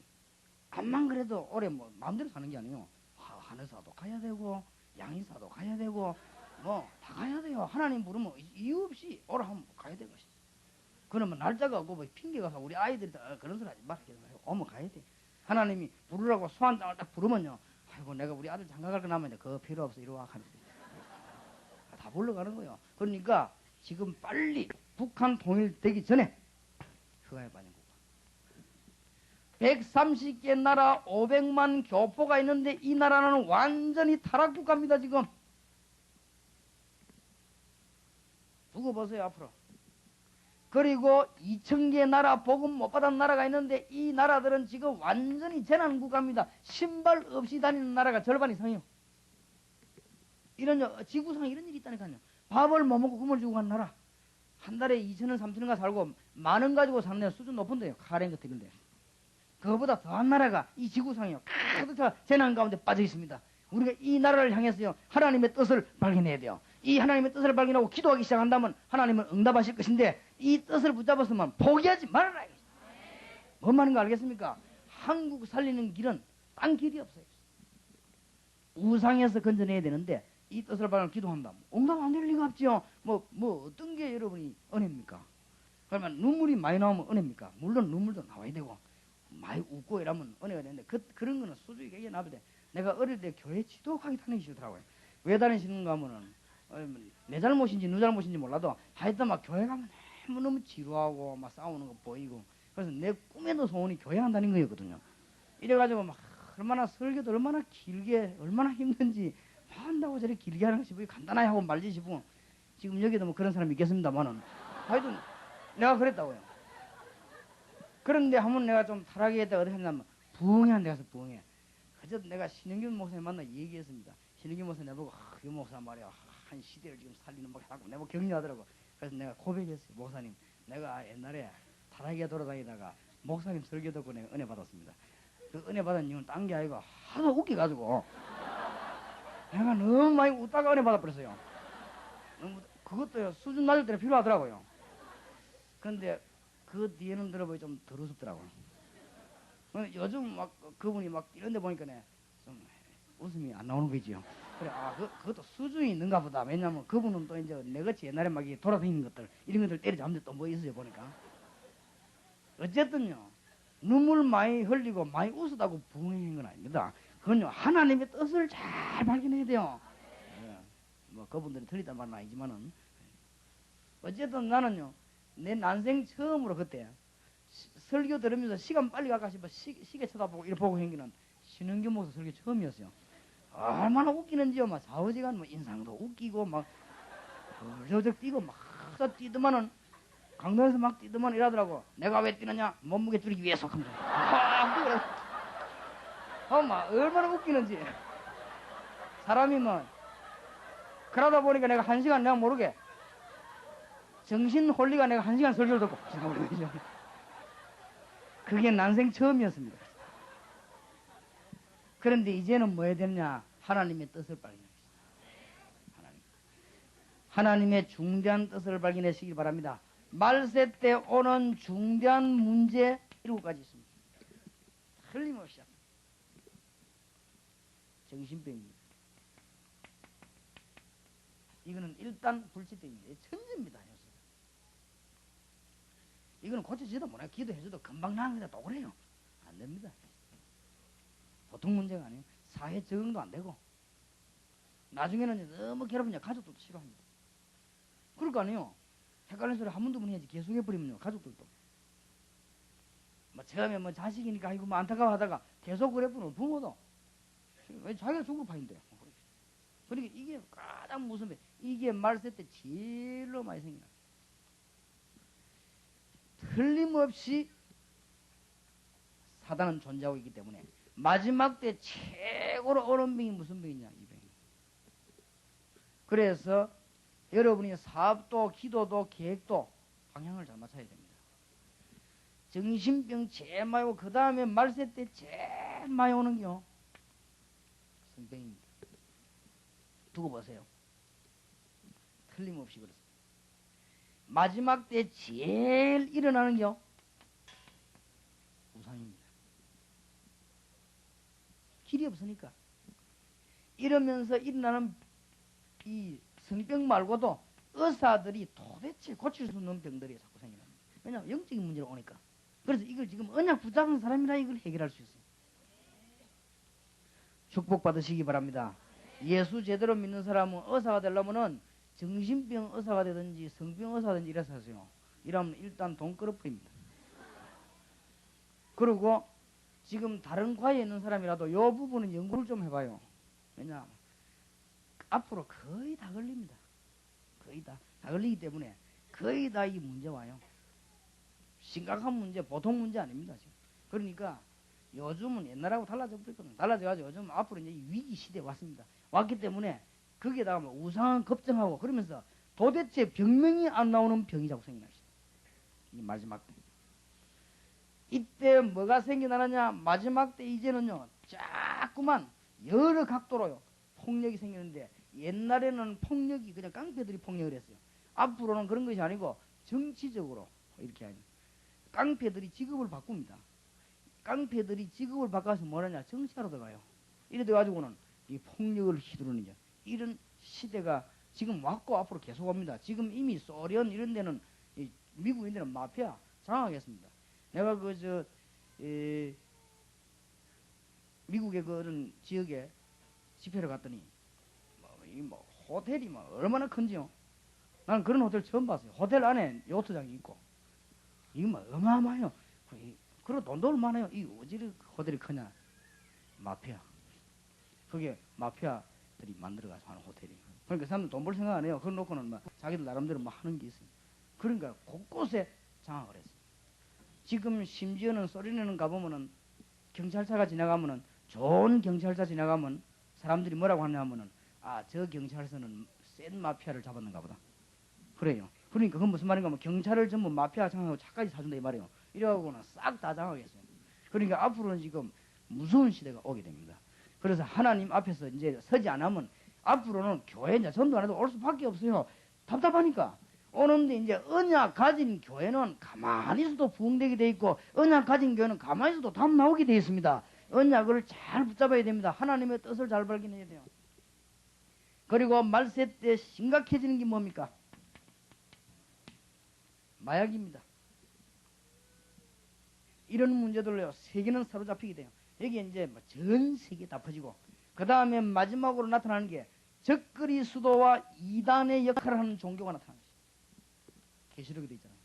암만 그래도 오래 뭐 마음대로 사는 게 아니에요. 한의사도 가야 되고 양의사도 가야 되고 뭐 다 가야 돼요. 하나님 부르면 이유 없이 오라 하면 가야 되는 것이지. 그러면 날짜가 없고 뭐 핑계 가서 우리 아이들이 다 그런 소리 하지 말아요. 오면 가야 돼. 하나님이 부르라고 소환장을 딱 부르면요. 아이고 내가 우리 아들 장가 갈 거 남았는데 그거 필요 없어 이러고 하는 다 불러가는 거예요. 그러니까 지금 빨리 북한 통일되기 전에 휴가에 빠진 국가. 130개 나라 500만 교포가 있는데 이 나라는 완전히 타락국가입니다. 지금 두고 보세요 앞으로. 그리고 2000개 나라 복음 못 받은 나라가 있는데 이 나라들은 지금 완전히 재난국가입니다. 신발 없이 다니는 나라가 절반 이상이에요. 이런 지구상에 이런 일이 있다니까요. 밥을 못 먹고 굶을 주고 간 나라. 한 달에 2,000원 3,000원가 살고 10,000원 가지고 사는 데는 수준 높은데요. 카렌 같은 건데. 그거보다 더한 나라가 이 지구상이요. 가득 재난 가운데 빠져 있습니다. 우리가 이 나라를 향해서요. 하나님의 뜻을 발견해야 돼요. 이 하나님의 뜻을 발견하고 기도하기 시작한다면 하나님은 응답하실 것인데 이 뜻을 붙잡았으면 포기하지 말아라. 뭔 말인가 알겠습니까? 한국 살리는 길은 딴 길이 없어요. 우상에서 건져내야 되는데 이 뜻을 발견하고 기도한다. 응답 안 될 리가 없지요. 뭐 어떤 게 여러분이 은혜입니까? 그러면 눈물이 많이 나오면 은혜입니까? 물론 눈물도 나와야 되고 많이 웃고 이러면 은혜가 되는데 그런 거는 소중히 얘기해 놔도 돼. 내가 어릴 때 교회 지독하게 다니기 싫더라고요. 왜 다니시는가 하면은 내 잘못인지 누 잘못인지 몰라도 하여튼 막 교회 가면 너무 지루하고 막 싸우는 거 보이고 그래서 내 꿈에도 소원이 교회 안 다니는 거였거든요. 이래가지고 막 얼마나 설교도 얼마나 길게 얼마나 힘든지 한다고 저렇게 길게 하는 것이 간단하게 하고 말지 싶고 지금 여기도 뭐 그런 사람이 있겠습니다만은 하여튼 내가 그랬다고요. 그런데 한번 내가 좀 타락이 했다가 어떻게 했냐면 부흥회 한 데 가서 부흥회. 그저 내가 신영균 목사님 만나 얘기했습니다. 신영균 목사님 내보고 이 목사 말이야 한 시대를 지금 살리는 막 하고 내보고 격려하더라고. 그래서 내가 고백했어요. 목사님 내가 옛날에 타락에 돌아다니다가 목사님 설교 듣고 내가 은혜 받았습니다. 그 은혜 받은 이유는 딴 게 아니고 하도 웃겨가지고 내가 너무 많이 웃다가 은혜 받아버렸어요. 그것도 수준 낮을 때는 필요하더라고요. 그런데 그 뒤에는 들어보니 좀 덜 우습더라고요. 요즘 막 그분이 막 이런 데 보니까 좀 웃음이 안 나오는 거지요. 그래, 그것도 수준이 있는가 보다. 왜냐면 그분은 또 이제 내같이 옛날에 막 돌아다니는 것들, 이런 것들 때려잡는데 또 뭐 있어요, 보니까. 어쨌든요, 눈물 많이 흘리고 많이 웃었다고 부흥한 건 아닙니다. 그건요, 하나님의 뜻을 잘 발견해야 돼요. 뭐 그분들이 틀리단 말은 아니지만은. 어쨌든 나는요, 내 난생 처음으로 그때 설교 들으면서 시간 빨리 갈까 싶어 시계 쳐다보고 이렇게 보고 행기는 신흥균 목사 설교 처음이었어요. 얼마나 웃기는지요. 막 좌우지간 뭐 인상도 웃기고 막 저저 뛰고 막 뛰더만은 강변에서 막 뛰더만 이러더라고. 내가 왜 뛰느냐? 몸무게 줄이기 위해서. 막 얼마나 웃기는지. 사람이 뭐 그러다 보니까 내가 1시간 내가 모르게 정신 혼리가 내가 1시간 설교를 듣고 그게 난생 처음이었습니다. 그런데 이제는 뭐 해야 되느냐? 하나님의 뜻을 발견하시다. 하나님의 중대한 뜻을 발견하시기 바랍니다. 말세 때 오는 중대한 문제 7가지 있습니다. 틀림없이 정신병입니다. 이거는 일단 불치병입니다. 천재입니다. 이거는 고쳐지도 못해. 기도해줘도 금방 나옵니다. 또 그래요. 안 됩니다. 보통 문제가 아니에요. 사회 적응도 안 되고 나중에는 너무 괴롭으면 가족들도 싫어합니다. 그럴 거 아니에요. 헷갈리는 소리 한 번 두 번 해야지 계속해버리면요 가족들도 뭐 처음에 뭐 자식이니까 아이고 뭐 안타까워하다가 계속 그래버리면 부모도 왜 자기가 죽을 판인데. 그러니까 이게 가장 무슨 이게 말세 때 제일로 많이 생겨나. 틀림없이 사단은 존재하고 있기 때문에 마지막 때 최고로 어려운 병이 무슨 병이냐? 이 병이. 그래서 여러분이 사업도 기도도 계획도 방향을 잘 맞춰야 됩니다. 정신병 제일 많이 오고 그 다음에 말세 때 제일 많이 오는 게요 성병입니다. 두고 보세요. 틀림없이 그렇습니다. 마지막 때 제일 일어나는 게요 우상입니다. 길이 없으니까. 이러면서 일어나는 이 성병 말고도 의사들이 도대체 고칠 수 없는 병들이 자꾸 생겨납니다. 왜냐하면 영적인 문제로 오니까. 그래서 이걸 지금 언약 붙잡은 사람이라 이걸 해결할 수 있어요. 축복받으시기 바랍니다. 예수 제대로 믿는 사람은 의사가 되려면은 정신병 의사가 되든지 성병 의사가 되든지 이래서 하세요. 이러면 일단 돈 끌어버립니다. 그리고 지금 다른 과에 있는 사람이라도 이 부분은 연구를 좀 해봐요. 왜냐 앞으로 거의 다 걸립니다. 거의 다 걸리기 때문에 거의 다 이 문제 와요. 심각한 문제, 보통 문제 아닙니다. 지금. 그러니까 요즘은 옛날하고 달라져 버렸거든요. 달라져가지고 요즘 앞으로 이제 위기 시대에 왔습니다. 왔기 때문에 거기에다가 뭐 우상 걱정하고 그러면서 도대체 병명이 안 나오는 병이 자꾸 생겨나시죠. 이 마지막 때. 이때 뭐가 생겨나느냐? 마지막 때 이제는요 자꾸만 여러 각도로요 폭력이 생기는데 옛날에는 폭력이 그냥 깡패들이 폭력을 했어요. 앞으로는 그런 것이 아니고 정치적으로 이렇게 하죠. 깡패들이 직업을 바꿉니다. 깡패들이 직업을 바꿔서 뭐하냐? 정치하러 들어가요. 이래 돼가지고는 이 폭력을 휘두르는 이런 시대가 지금 왔고 앞으로 계속 옵니다. 지금 이미 소련 이런 데는 미국인들은 마피아 장악하겠습니다. 내가 미국의 그런 지역에 집회를 갔더니 호텔이 얼마나 큰지요. 나는 그런 호텔 처음 봤어요. 호텔 안에 요트장이 있고 이거 어마어마해요. 그리고 돈도 얼마나요? 이 어디를 호텔이 크냐? 마피아. 그게 마피아들이 만들어가서 하는 호텔이에요. 그러니까 사람들 돈 벌 생각 안 해요. 그걸 놓고는 자기들 나름대로 하는 게 있어요. 그러니까 곳곳에 장악을 했어요. 지금 심지어는 소련에는 가보면은 경찰차가 지나가면은 좋은 경찰차 지나가면 사람들이 뭐라고 하냐면은 저 경찰서는 센 마피아를 잡았는가 보다. 그래요. 그러니까 그건 무슨 말인가 하면 경찰을 전부 마피아 장악하고 차까지 사준다 이 말이에요. 이래가지고는 싹 다 장악했어요. 그러니까 앞으로는 지금 무서운 시대가 오게 됩니다. 그래서 하나님 앞에서 이제 서지 않으면 앞으로는 교회 이제 전도 안 해도 올 수밖에 없어요. 답답하니까. 오는데 이제 언약 가진 교회는 가만히 있어도 부흥되게 돼 있고 언약 가진 교회는 가만히 있어도 답 나오게 돼 있습니다. 언약을 잘 붙잡아야 됩니다. 하나님의 뜻을 잘 발견해야 돼요. 그리고 말세 때 심각해지는 게 뭡니까? 마약입니다. 이런 문제들로요 세계는 사로잡히게 돼요. 여기에 이제 전 세계 다 퍼지고 그 다음에 마지막으로 나타나는 게 적그리 수도와 이단의 역할을 하는 종교가 나타나는 것이죠. 계시록에 되어 있잖아요.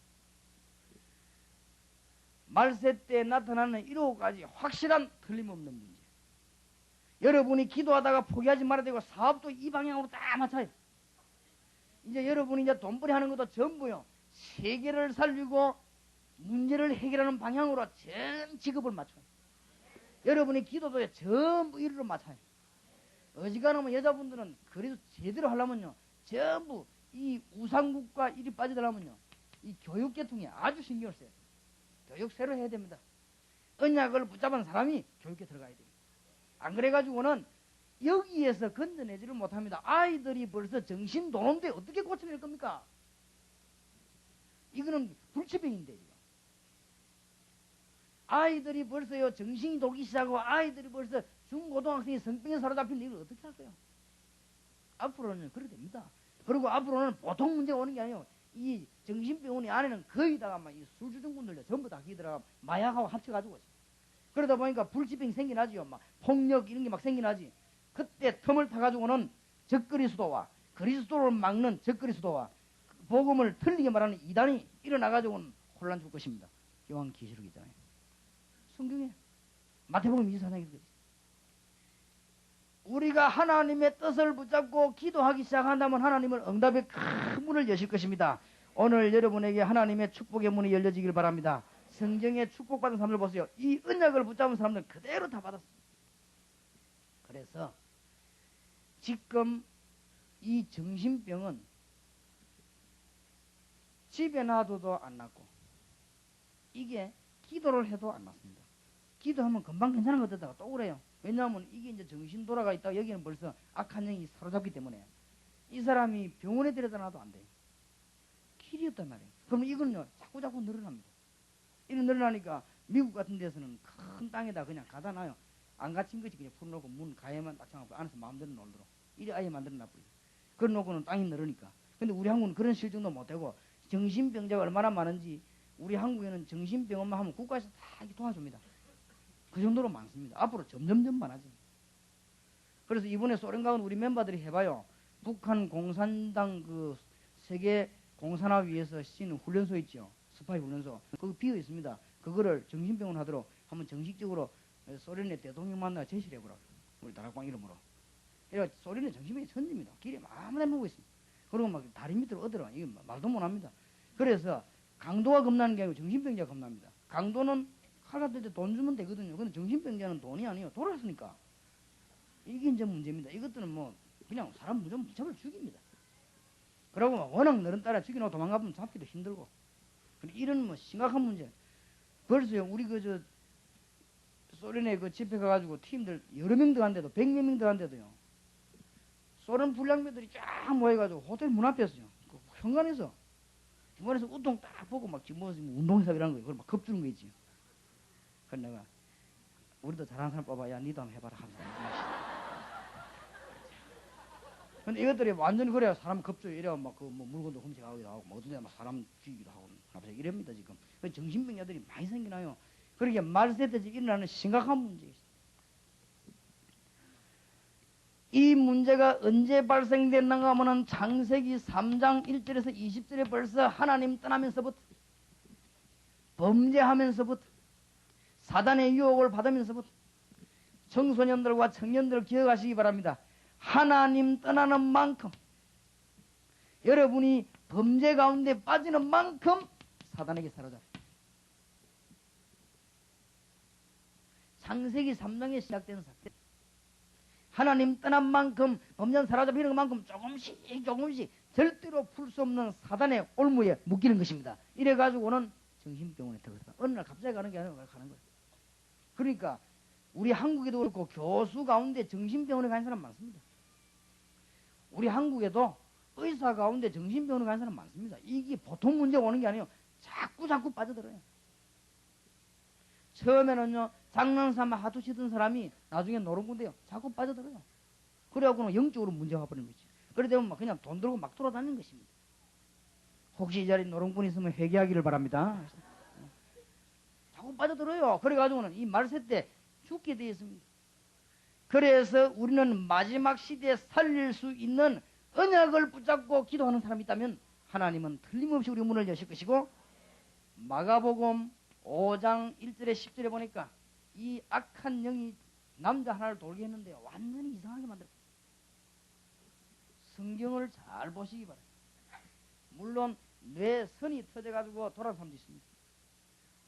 말세 때 나타나는 7가지 확실한 틀림없는 문제. 여러분이 기도하다가 포기하지 말아야 되고 사업도 이 방향으로 다 맞춰야 돼요. 이제 여러분이 이제 돈벌이 하는 것도 전부요. 세계를 살리고 문제를 해결하는 방향으로 전 직업을 맞춰요. 여러분의 기도도 전부 이리로 맞춰요. 어지간하면 여자분들은 그래도 제대로 하려면요. 전부 이 우상국과 이리 빠지더라면요. 이 교육 계통에 아주 신경을 써요. 교육 새로 해야 됩니다. 언약을 붙잡은 사람이 교육에 들어가야 돼요. 안 그래가지고는 여기에서 건져내지를 못합니다. 아이들이 벌써 정신 도는데 어떻게 고쳐낼 겁니까? 이거는 불치병인데, 지금. 아이들이 벌써요, 정신이 돌기 시작하고, 아이들이 벌써 중고등학생이 성병에 사로잡힌데 이걸 어떻게 할 거예요? 앞으로는 그렇게 됩니다. 그리고 앞으로는 보통 문제가 오는 게 아니에요. 이 정신병원의 안에는 거의 다가 막 이 술주정꾼들요, 전부 다 거기 들어가 마약하고 합쳐가지고. 그러다 보니까 불치병이 생겨나지요. 막 폭력 이런 게 막 생겨나지. 그때 틈을 타가지고는 적그리스도와 그리스도를 막는 적그리스도와 복음을 틀리게 말하는 이단이 일어나가지고는 혼란 줄 것입니다. 요한계시록 있잖아요. 성경에 마태복음 24장에 그랬지. 우리가 하나님의 뜻을 붙잡고 기도하기 시작한다면 하나님은 응답의 큰 문을 여실 것입니다. 오늘 여러분에게 하나님의 축복의 문이 열려지길 바랍니다. 성경에 축복받은 사람들 보세요. 이 언약을 붙잡은 사람들 그대로 다 받았어요. 그래서 지금 이 정신병은 집에 놔둬도 안 낫고 이게 기도를 해도 안 낫습니다. 기도하면 금방 괜찮은 것 같다가 또 그래요. 왜냐하면 이게 이제 정신 돌아가 있다가 여기는 벌써 악한 영이 사로잡기 때문에 이 사람이 병원에 데려다 놔도 안 돼요. 길이 없단 말이에요. 그럼 이거는요 자꾸 늘어납니다. 이런 늘어나니까 미국 같은 데서는 큰 땅에다 그냥 가다 놔요. 안 갇힌 것이 그냥 풀어놓고 문 가에만 딱 장하고 안에서 마음대로 놀도록 이래 아예 만들어 놔버려요. 그래 놓고는 땅이 늘으니까. 근데 우리 한국은 그런 실정도 못하고 정신병자가 얼마나 많은지 우리 한국에는 정신병원만 하면 국가에서 다 도와줍니다. 그 정도로 많습니다. 앞으로 점점점 많아지. 그래서 이번에 소련 가은 우리 멤버들이 해봐요. 북한 공산당 그 세계 공산화위에서 쓰는 훈련소 있죠. 스파이 훈련소. 거기 비어 있습니다. 그거를 정신병원 하도록 한번 정식적으로 소련의 대통령 만나 제시를 해보라고. 우리 다락방 이름으로. 그러니까 소련의 정신병이 천지입니다. 길에 아무나 먹고 있습니다. 그리고 막 다리 밑으로 얻으러 이게 말도 못합니다. 그래서 강도가 겁나는 게 아니고 정신병자가 겁납니다. 강도는 칼 같을 때 돈 주면 되거든요. 근데 정신병자는 돈이 아니에요. 돌아왔으니까. 이게 이제 문제입니다. 이것들은 뭐 그냥 사람 무조건 붙잡아 죽입니다. 그러고 워낙 너른 따라 죽이놓고 도망가면 잡기도 힘들고. 이런 뭐 심각한 문제. 벌써요 우리 그 소련에 그 집회 가가지고 팀들 여러 명 들어간데도 100여 명 들어간데도요. 소련 불량배들이 쫙 모여가지고 호텔 문 앞에서요. 그 현관에서 주머니에서 우통 딱 보고 막 집어서 운동회사이라는 거예요. 그걸 막 겁주는 거 있지. 그래서 내가 우리도 잘하는 사람 뽑아. 야 니도 한번 해봐라 하면서. 근데 이것들이 완전히 그래야 사람 겁줘요. 이래야 막 그 뭐 물건도 훔쳐가기도 하고 뭐 어떤 데막 사람 죽이기도 하고 이럽니다 지금. 정신병자들이 많이 생기나요. 그렇게 말세대지 일어나는 심각한 문제입니다. 이 문제가 언제 발생됐는가 하면은 창세기 3장 1절에서 20절에 벌써 하나님 떠나면서부터 범죄하면서부터 사단의 유혹을 받으면서부터 청소년들과 청년들 기억하시기 바랍니다. 하나님 떠나는 만큼 여러분이 범죄 가운데 빠지는 만큼 사단에게 사로잡혀. 창세기 3장에 시작된 사건. 하나님 떠난 만큼 범죄는 사로잡히는 만큼 조금씩 절대로 풀 수 없는 사단의 올무에 묶이는 것입니다. 이래가지고는 정신병원에 들어갔다. 어느 날 갑자기 가는 게 아니라 가는 거예요. 그러니까 우리 한국에도 그렇고 교수 가운데 정신병원에 가는 사람 많습니다. 우리 한국에도 의사 가운데 정신병원에 가는 사람 많습니다. 이게 보통 문제가 오는 게 아니에요. 자꾸 빠져들어요. 처음에는요 장난삼아 하도 치던 사람이 나중에 노름군데요 자꾸 빠져들어요. 그래갖고는 영적으로 문제가 와버리는 거지. 그래 되면 막 그냥 돈 들고 막 돌아다니는 것입니다. 혹시 이 자리에 노름군 있으면 회개하기를 바랍니다. 자꾸 빠져들어요. 그래가지고는 이 말세 때 죽게 되어 있습니다. 그래서 우리는 마지막 시대에 살릴 수 있는 언약을 붙잡고 기도하는 사람이 있다면 하나님은 틀림없이 우리 문을 여실 것이고, 마가복음 5장 1절에 10절에 보니까 이 악한 영이 남자 하나를 돌게 했는데요 완전히 이상하게 만들었어요. 성경을 잘 보시기 바랍니다. 물론 뇌선이 터져가지고 돌아온 사람도 있습니다.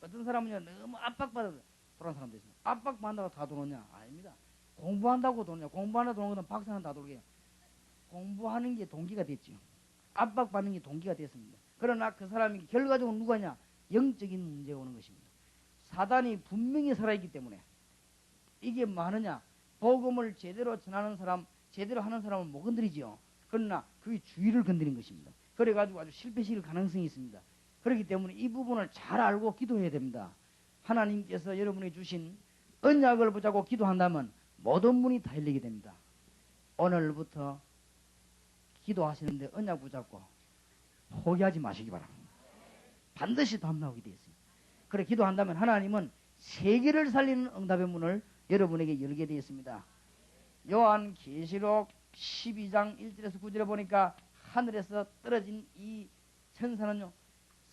어떤 사람은요 너무 압박받아서 돌아온 사람도 있습니다. 압박받는다고 다 돌아오냐? 아닙니다. 공부한다고 돌아오냐? 공부하는 돌아오는 것은 박사는 다 돌게. 공부하는 게 동기가 됐죠. 압박받는 게 동기가 됐습니다. 그러나 그 사람이 결과적으로 누가냐? 영적인 문제가 오는 것입니다. 사단이 분명히 살아있기 때문에 이게 뭐 하느냐? 복음을 제대로 전하는 사람, 제대로 하는 사람은 못 건드리지요. 그러나 그게 주의를 건드린 것입니다. 그래가지고 아주 실패시킬 가능성이 있습니다. 그렇기 때문에 이 부분을 잘 알고 기도해야 됩니다. 하나님께서 여러분에게 주신 언약을 붙잡고 기도한다면 모든 문이 다 열리게 됩니다. 오늘부터 기도하시는데 언약 붙잡고 포기하지 마시기 바랍니다. 반드시 답 나오게 되어 있습니다. 그래 기도한다면 하나님은 세계를 살리는 응답의 문을 여러분에게 열게 되어 있습니다. 요한 계시록 12장 1절에서 9절에 보니까 하늘에서 떨어진 이 천사는요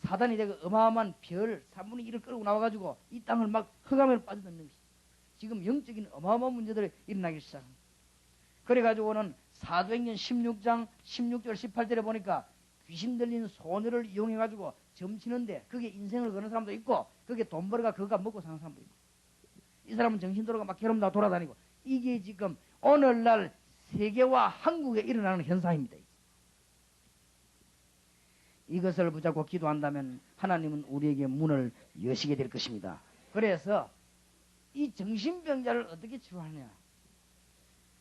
사단이 되고 어마어마한 별 3분의 1을 끌고 나와가지고 이 땅을 막 흑암에 빠져드는 것이 지금 영적인 어마어마한 문제들이 일어나기 시작합니다. 그래가지고는 사도행전 16장 16절 18절에 보니까 귀신 들린 소녀를 이용해가지고 점치는데 그게 인생을 거는 사람도 있고 그게 돈 벌어가 그거가 먹고 사는 사람도 있고 이 사람은 정신도로가 막 괴롭다 돌아다니고 이게 지금 오늘날 세계와 한국에 일어나는 현상입니다. 이것을 붙잡고 기도한다면 하나님은 우리에게 문을 여시게 될 것입니다. 그래서 이 정신병자를 어떻게 치료하느냐?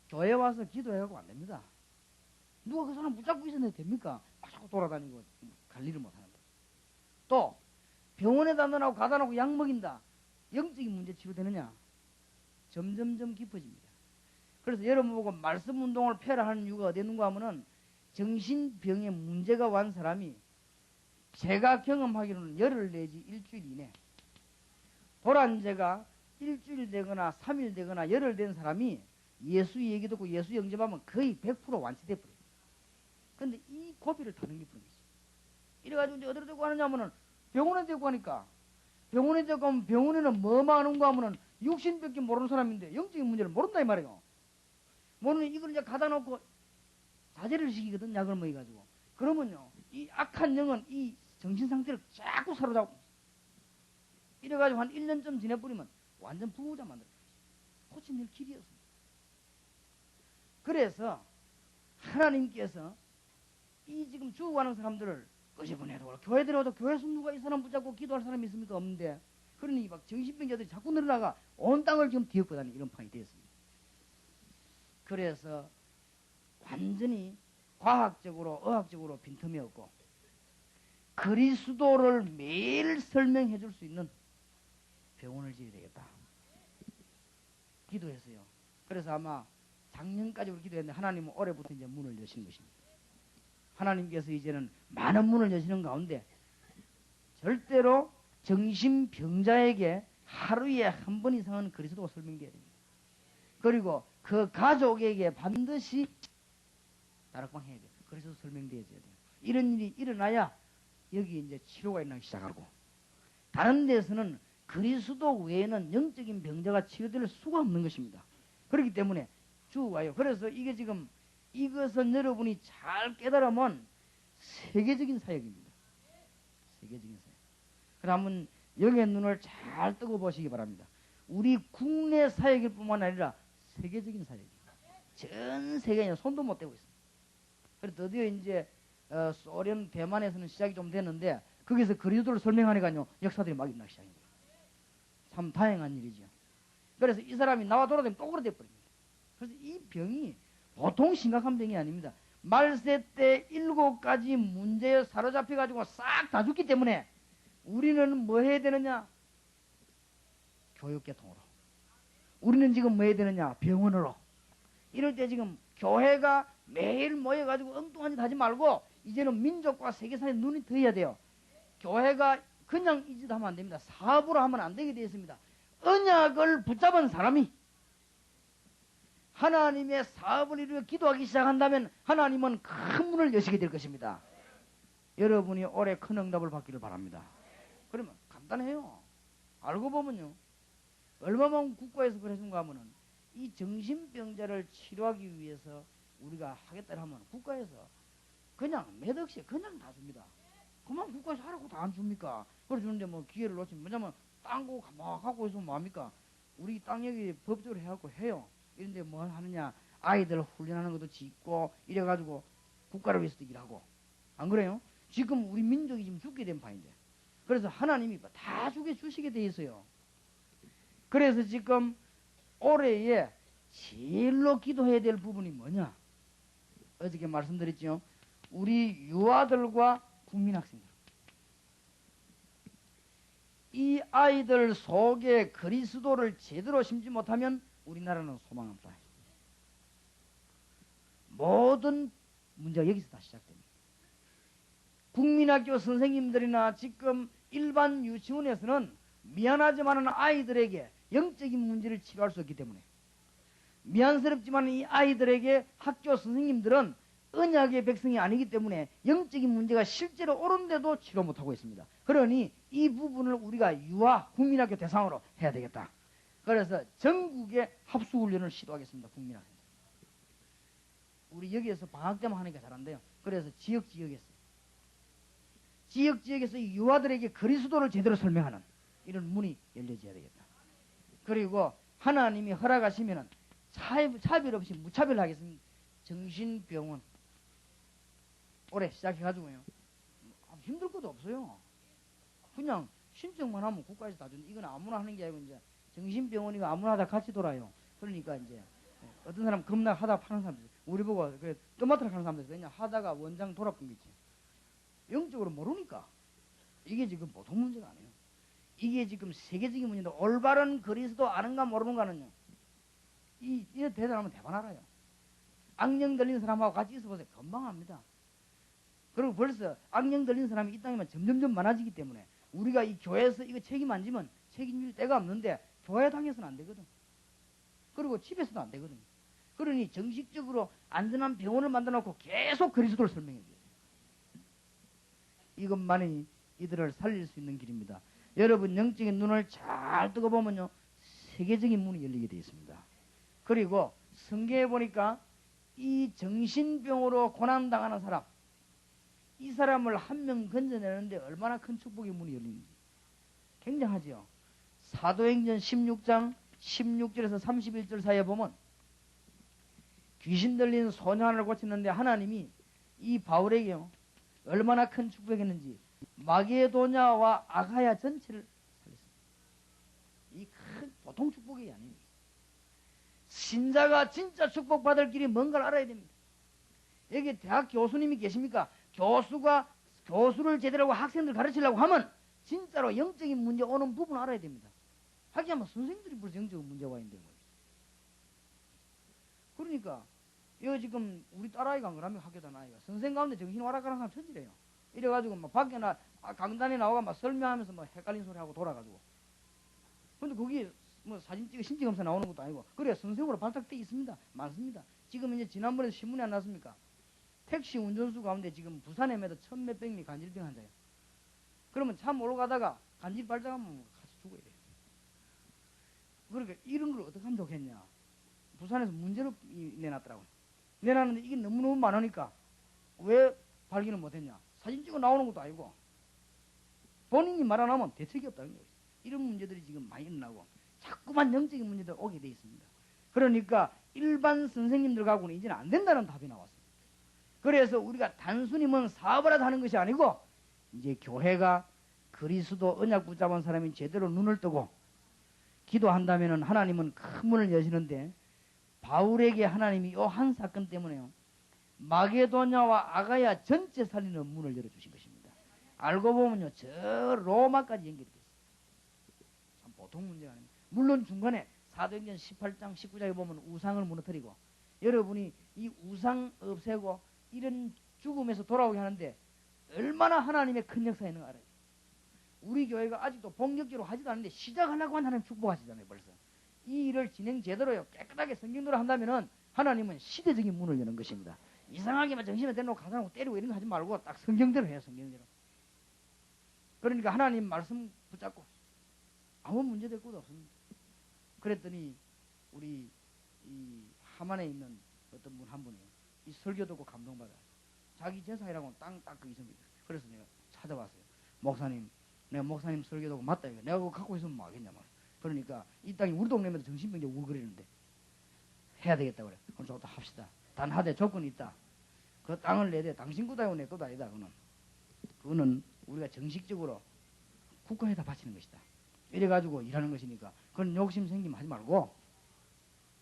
교회 와서 기도해가고 안 됩니다. 누가 그 사람 붙잡고 있었는데 됩니까? 막 자꾸 돌아다니고 관리를 못하는 거예요. 또 병원에다 넣어놓고 가다 놓고 약 먹인다. 영적인 문제 치료되느냐? 점점점 깊어집니다. 그래서 여러분 보고 말씀 운동을 펴라 하는 이유가 어디 있는가 하면은 정신병에 문제가 완 사람이 제가 경험하기로는 열흘 내지 일주일 이내 돌아온 지가 일주일 되거나 3일 되거나 열흘 된 사람이 예수 얘기 듣고 예수 영접하면 거의 100% 완치돼 버려요. 그런데 이 고비를 타는 게 그런 거죠. 이래가지고 이제 어디로 데리고 가느냐면은 병원에 데리고 가니까 병원에 데리고 가면 병원에는 뭐만 하는가 하면은 육신밖에 모르는 사람인데 영적인 문제를 모른다 이 말이에요. 모르는 이걸 이제 가다 놓고 자제를 시키거든 약을 먹여가지고. 그러면요 이 악한 영은 이 정신 상태를 자꾸 사로잡고 이래가지고 한 1년쯤 지내버리면 완전 부부자 만들어요. 고쳐낼 길이 없습니다. 그래서 하나님께서 이 지금 죽어가는 사람들을 끄집어내도 교회 들어도 교회 순누가 이 사람 붙잡고 기도할 사람이 있습니까? 없는데 그러니 막 정신병자들이 자꾸 늘어나가 온 땅을 지금 뒤엎고 다니는 이런 판이 되었습니다. 그래서 완전히 과학적으로 의학적으로 빈틈이 없고 그리스도를 매일 설명해 줄 수 있는 병원을 지어야 되겠다. 기도했어요. 그래서 아마 작년까지 우리 기도했는데 하나님은 올해부터 이제 문을 여시는 것입니다. 하나님께서 이제는 많은 문을 여시는 가운데 절대로 정신병자에게 하루에 한 번 이상은 그리스도가 설명되어야 됩니다. 그리고 그 가족에게 반드시 다락방 해야 돼요. 그리스도 설명되어야 돼요. 이런 일이 일어나야 여기 이제 치료가 일어나기 시작하고 다른 데서는 그리스도 외에는 영적인 병자가 치료될 수가 없는 것입니다. 그렇기 때문에 쭉 와요. 그래서 이게 지금 이것은 여러분이 잘 깨달으면 세계적인 사역입니다. 세계적인 사역. 그러면 영의 눈을 잘 뜨고 보시기 바랍니다. 우리 국내 사역일 뿐만 아니라 세계적인 사역입니다. 전 세계에 손도 못 대고 있습니다. 그래서 드디어 이제 소련 대만에서는 시작이 좀 됐는데 거기서 그리스도를 설명하니까요 역사들이 막 일어나기 시작합니다. 참 다행한 일이죠. 그래서 이 사람이 나와 돌아다니면 또 그래 돼버립니다. 그래서 이 병이 보통 심각한 병이 아닙니다. 말세 때 7가지 문제에 사로잡혀가지고 싹 다 죽기 때문에 우리는 뭐 해야 되느냐? 교육계통으로. 우리는 지금 뭐 해야 되느냐? 병원으로. 이럴 때 지금 교회가 매일 모여가지고 엉뚱한 짓 하지 말고 이제는 민족과 세계사에 눈이 떠야 돼요. 교회가 그냥 이 짓 하면 안 됩니다. 사업으로 하면 안 되게 되어 있습니다. 언약을 붙잡은 사람이 하나님의 사업을 이루어 기도하기 시작한다면 하나님은 큰 문을 여시게 될 것입니다. 여러분이 올해 큰 응답을 받기를 바랍니다. 그러면 간단해요. 알고 보면요. 얼마만 국가에서 그랬는가 하면은 이 정신병자를 치료하기 위해서 우리가 하겠다 하면 국가에서 그냥 매덕시 그냥 다 줍니다. 그만 국가에서 하라고 다 안 줍니까? 그래 주는데 뭐 기회를 놓치면 뭐냐면 땅고 막 갖고 있으면 뭐합니까? 우리 땅 여기 법적으로 해갖고 해요. 이런데 뭐 하느냐? 아이들 훈련하는 것도 짓고 이래가지고 국가를 위해서도 일하고 안 그래요? 지금 우리 민족이 지금 죽게 된 판인데 그래서 하나님이 다 주시게 돼 있어요. 그래서 지금 올해에 제일로 기도해야 될 부분이 뭐냐? 어저께 말씀드렸죠. 우리 유아들과 국민학생들. 이 아이들 속에 그리스도를 제대로 심지 못하면 우리나라는 소망 없다. 모든 문제가 여기서 다 시작됩니다. 국민학교 선생님들이나 지금 일반 유치원에서는 미안하지만은 아이들에게 영적인 문제를 치료할 수 없기 때문에 미안스럽지만 이 아이들에게 학교 선생님들은 언약의 백성이 아니기 때문에 영적인 문제가 실제로 옳은데도 치료 못하고 있습니다. 그러니 이 부분을 우리가 유아 국민학교 대상으로 해야 되겠다. 그래서 전국에 합수훈련을 시도하겠습니다. 국민학교. 우리 여기에서 방학 때만 하니까 잘 안 돼요. 그래서 지역에서 유아들에게 그리스도를 제대로 설명하는 이런 문이 열려져야 되겠다. 그리고 하나님이 허락하시면은 차별 없이 무차별하겠습니다. 정신병원 올해 시작해가지고요. 힘들 것도 없어요. 그냥 신청만 하면 국가에서 다 주는 이건 아무나 하는 게 아니고 이제 정신병원이가 아무나 하다 같이 돌아요. 그러니까 이제 어떤 사람 겁나 하다 파는 사람들 우리 보고 그래 토마토를 하는 사람들 그냥 하다가 원장 돌아쁜 게 있지. 영적으로 모르니까 이게 지금 보통 문제가 아니에요. 이게 지금 세계적인 문제인데 올바른 그리스도 아는가 모르는가는요. 이 대단하면 대박 알아요. 악령 들린 사람하고 같이 있어보세요. 금방 합니다. 그리고 벌써 악령 들린 사람이 이 땅에만 점점점 많아지기 때문에 우리가 이 교회에서 이거 책임 안 지면 책임질 데가 없는데 교회당에서는 안 되거든. 그리고 집에서도 안 되거든. 그러니 정식적으로 안전한 병원을 만들어 놓고 계속 그리스도를 설명해 줘야 돼요. 이것만이 이들을 살릴 수 있는 길입니다. 여러분 영적인 눈을 잘 뜨고 보면요. 세계적인 문이 열리게 되어 있습니다. 그리고 성경에 보니까 이 정신병으로 고난당하는 사람 이 사람을 한 명 건져내는데 얼마나 큰 축복의 문이 열리는지 굉장하죠. 사도행전 16장 16절에서 31절 사이에 보면 귀신 들린 소녀 하나를 고쳤는데 하나님이 이 바울에게요 얼마나 큰 축복했는지 마게도냐와 아가야 전체를 살렸습니다. 이 큰 보통 축복이 아닙니다. 신자가 진짜 축복받을 길이 뭔가를 알아야 됩니다. 여기 대학 교수님이 계십니까? 교수를 제대로 하고 학생들 가르치려고 하면 진짜로 영적인 문제 오는 부분 알아야 됩니다. 하기야만 선생님들이 벌써 영적인 문제가 와 있는데 말이죠. 그러니까 여기 지금 우리 딸아이가 안 그러면 학교 다니는 아이가 선생 가운데 정신 와락가는 사람 천지래요. 이래가지고 막 밖에 강단에 나와가 막 설명하면서 막 헷갈린 소리 하고 돌아가지고. 근데 거기 뭐 사진 찍어 신체검사 나오는 것도 아니고 그래 선생으로 발탁돼 있습니다. 많습니다. 지금 이제 지난번에 신문에 안 났습니까? 택시 운전수 가운데 지금 부산에 매도 1,000몇백 명이 간질병 환자예요. 그러면 차 몰고 가다가 간질 발작하면 같이 죽어야 돼요. 그러니까 이런 걸 어떻게 하면 좋겠냐. 부산에서 문제로 내놨더라고요. 내놨는데 이게 너무너무 많으니까 왜 발견을 못했냐. 사진 찍어 나오는 것도 아니고 본인이 말 안 하면 대책이 없다는 거예요. 이런 문제들이 지금 많이 일어나고 자꾸만 영적인 문제들 오게 돼 있습니다. 그러니까 일반 선생님들하고는 이제는 안 된다는 답이 나왔습니다. 그래서 우리가 단순히 뭔 사업을 하는 것이 아니고 이제 교회가 그리스도 언약 붙잡은 사람이 제대로 눈을 뜨고 기도한다면 하나님은 큰 문을 여시는데 바울에게 하나님이 이 한 사건 때문에요. 마게도냐와 아가야 전체 살리는 문을 열어주신 것입니다. 알고 보면요. 저 로마까지 연결이 됐어요. 참 보통 문제가 아닙니다. 물론 중간에 사도행전 18장 19장에 보면 우상을 무너뜨리고 여러분이 이 우상 없애고 이런 죽음에서 돌아오게 하는데 얼마나 하나님의 큰 역사가 있는 거 알아요. 우리 교회가 아직도 본격적으로 하지도 않는데 시작하려고 하는 하나님 축복하시잖아요. 벌써 이 일을 진행 제대로 깨끗하게 성경대로 한다면은 하나님은 시대적인 문을 여는 것입니다. 이상하게만 정신을 대놓고 가사하고 때리고 이런 거 하지 말고 딱 성경대로 해요. 성경대로. 그러니까 하나님 말씀 붙잡고 아무 문제 될 것도 없습니다. 그랬더니 우리 이 하만에 있는 어떤 분 한 분이 이 설교 듣고 감동받아요. 자기 재산이라고 땅 딱 그 있습니다. 그래서 내가 찾아봤어요. 목사님, 내가 목사님 설교도 맞다 이거. 내가 그거 갖고 있으면 뭐 하겠냐 말이야. 그러니까 이 땅이 우리 동네에도 정신병자 울거리는데 해야 되겠다 그래. 그럼 좋다 합시다. 단 하되 조건이 있다. 그 땅을 내야 돼. 당신 것도 아니고 내 것도 아니다. 그거는 우리가 정식적으로 국가에다 바치는 것이다. 이래가지고 일하는 것이니까 그건 욕심 생기면 하지 말고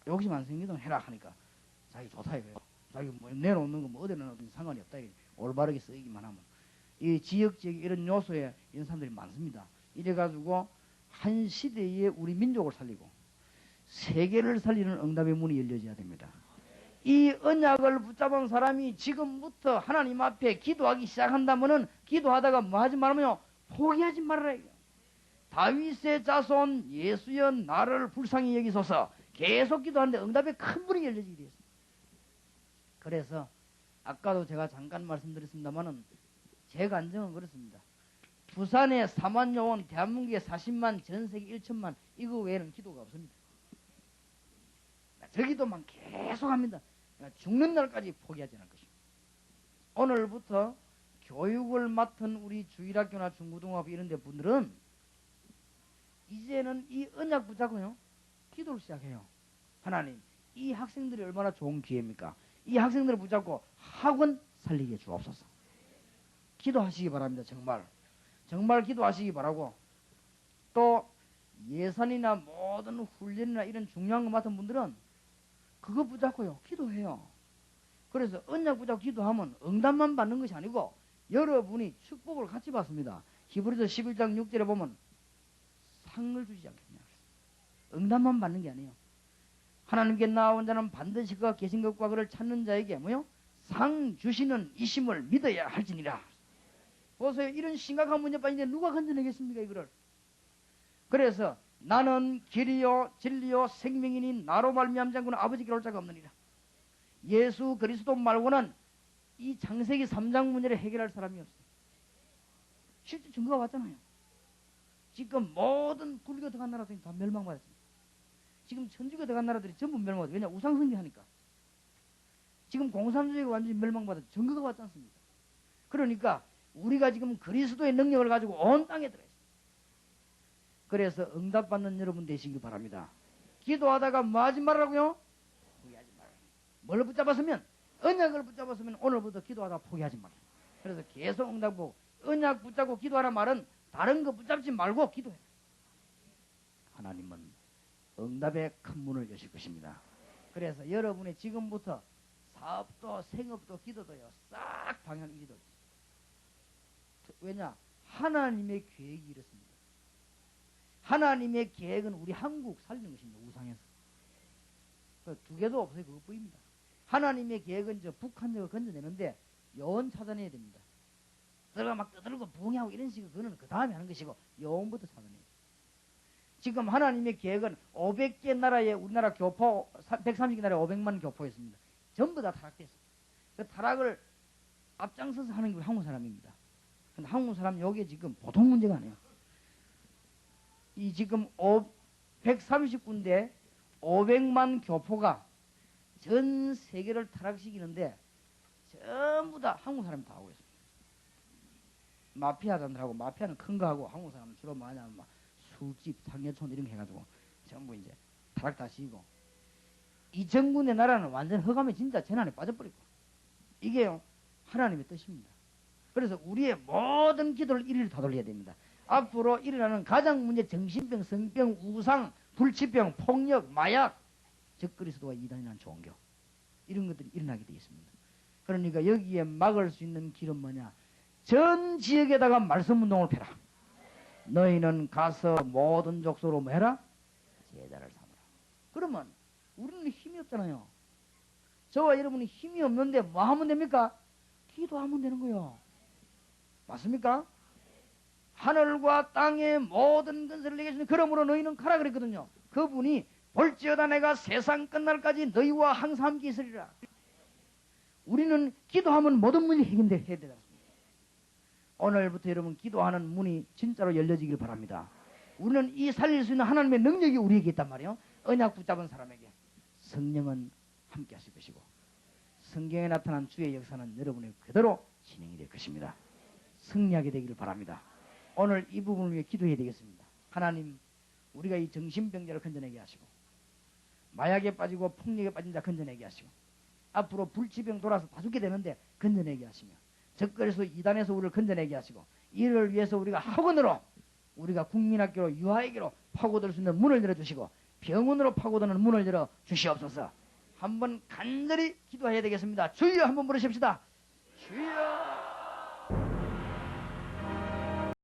욕심 안 생기든 해라 하니까 자기 좋다 이거예요. 자기 뭐 내놓는 거 뭐 어디 내놓든 상관이 없다. 올바르게 쓰이기만 하면. 이 지역적 이런 요소에 이런 사람들이 많습니다. 이래가지고 한 시대에 우리 민족을 살리고 세계를 살리는 응답의 문이 열려져야 됩니다. 이 언약을 붙잡은 사람이 지금부터 하나님 앞에 기도하기 시작한다면은 기도하다가 뭐 하지 말면요 포기하지 말아라. 다윗의 자손 예수여 나를 불쌍히 여기소서. 계속 기도하는데 응답의 큰 문이 열려지게 되었습니다. 그래서 아까도 제가 잠깐 말씀드렸습니다만은 제 간증은 그렇습니다. 부산에 4만 요원, 대한민국에 40만, 전세계 1천만 이거 외에는 기도가 없습니다. 저 기도만 계속 합니다. 죽는 날까지 포기하지 않을 것입니다. 오늘부터 교육을 맡은 우리 주일학교나 중고등학교 이런 데 분들은 이제는 이 언약 붙잡고요 기도를 시작해요. 하나님 이 학생들이 얼마나 좋은 기회입니까? 이 학생들을 붙잡고 학원 살리게 주옵소서. 기도하시기 바랍니다. 정말 기도하시기 바라고 또 예산이나 모든 훈련이나 이런 중요한 거 맡은 분들은 그거 붙잡고요 기도해요. 그래서 언약 붙잡고 기도하면 응답만 받는 것이 아니고 여러분이 축복을 같이 받습니다. 히브리서 11장 6절에 보면 상을 주지 않겠냐. 응답만 받는 게 아니에요. 하나님께 나온 자는 반드시 그가 계신 것과 그를 찾는 자에게 뭐요? 상 주시는 이심을 믿어야 할지니라. 보세요. 이런 심각한 문제 빠진데 누가 건져내겠습니까 이거를. 그래서 나는 길이요 진리요 생명이니 나로 말미암지 않고는 아버지께 올 자가 없느니라. 예수 그리스도 말고는 이 창세기 3장 문제를 해결할 사람이 없어요. 실제 증거가 왔잖아요. 지금 모든 불교 들어간 나라들이 다 멸망받았습니다. 지금 천주교 들어간 나라들이 전부 멸망받았어요. 왜냐? 우상숭배하니까. 지금 공산주의가 완전히 멸망받았죠. 증거가 왔지 않습니까? 그러니까 우리가 지금 그리스도의 능력을 가지고 온 땅에 들어있습니다. 그래서 응답받는 여러분 되시기 바랍니다. 기도하다가 뭐 하지 말라고요? 포기하지 말아요. 뭘 붙잡았으면? 언약을 붙잡았으면 오늘부터 기도하다 포기하지 말아요. 그래서 계속 응답 보고 언약 붙잡고 기도하라 말은 다른 거 붙잡지 말고 기도해. 하나님은 응답의 큰 문을 여실 것입니다. 그래서 여러분이 지금부터 사업도 생업도 기도도요 싹 방향 이리도. 왜냐? 하나님의 계획이 이렇습니다. 하나님의 계획은 우리 한국 살리는 것입니다. 우상에서. 두 개도 없어요. 그것뿐입니다. 하나님의 계획은 저 북한 적을 건져내는데 여원 찾아내야 됩니다. 들어가 막 떠들고 부흥하고 이런 식으로 그거는 그 다음에 하는 것이고 여원부터 찾아내야 돼요. 지금 하나님의 계획은 500개 나라에 우리나라 교포 130개 나라에 500만 교포였습니다. 전부 다 타락됐어요. 그 타락을 앞장서서 하는 게 한국 사람입니다. 근데 한국 사람 여기에 지금 보통 문제가 아니에요. 이 지금 130군데 500만 교포가 전 세계를 타락시키는데 전부 다 한국 사람이 다 하고 있습니다. 마피아단들하고 마피아는 큰 거 하고 한국 사람은 주로 뭐냐면 막 술집, 상여촌 이런 거 해가지고 전부 이제 타락 다 시키고 이 정군의 나라는 완전 허감에 진짜 재난에 빠져버리고 이게요 하나님의 뜻입니다. 그래서 우리의 모든 기도를 이리로 다 돌려야 됩니다. 앞으로 일어나는 가장 문제 정신병, 성병, 우상, 불치병, 폭력, 마약, 적그리스도와 이단이라는 종교 이런 것들이 일어나게 되어 있습니다. 그러니까 여기에 막을 수 있는 길은 뭐냐? 전 지역에다가 말씀운동을 펴라. 너희는 가서 모든 족속으로 뭐 해라? 제자를 삼으라. 그러면 우리는 힘이 없잖아요. 저와 여러분이 힘이 없는데 뭐 하면 됩니까? 기도하면 되는 거예요. 맞습니까? 하늘과 땅의 모든 건설을 내게 주신 그러므로 너희는 가라 그랬거든요. 그분이 볼지어다 내가 세상 끝날까지 너희와 항상 함께 있으리라. 우리는 기도하면 모든 문이 해결돼야 되지 않습니까? 오늘부터 여러분 기도하는 문이 진짜로 열려지길 바랍니다. 우리는 이 살릴 수 있는 하나님의 능력이 우리에게 있단 말이에요. 언약 붙잡은 사람에게 성령은 함께 하실 것이고 성경에 나타난 주의 역사는 여러분의 그대로 진행이 될 것입니다. 승리하게 되기를 바랍니다. 오늘 이 부분을 위해 기도해야 되겠습니다. 하나님, 우리가 이 정신병자를 건져내게 하시고 마약에 빠지고 폭력에 빠진 자 건져내게 하시고 앞으로 불치병 돌아서 다 죽게 되는데 건져내게 하시며 적그리스도 이단에서 우리를 건져내게 하시고 이를 위해서 우리가 학원으로 우리가 국민학교로 유아에게로 파고들 수 있는 문을 열어주시고 병원으로 파고드는 문을 열어 주시옵소서. 한번 간절히 기도해야 되겠습니다. 주여 한번 부르십시다. 주여.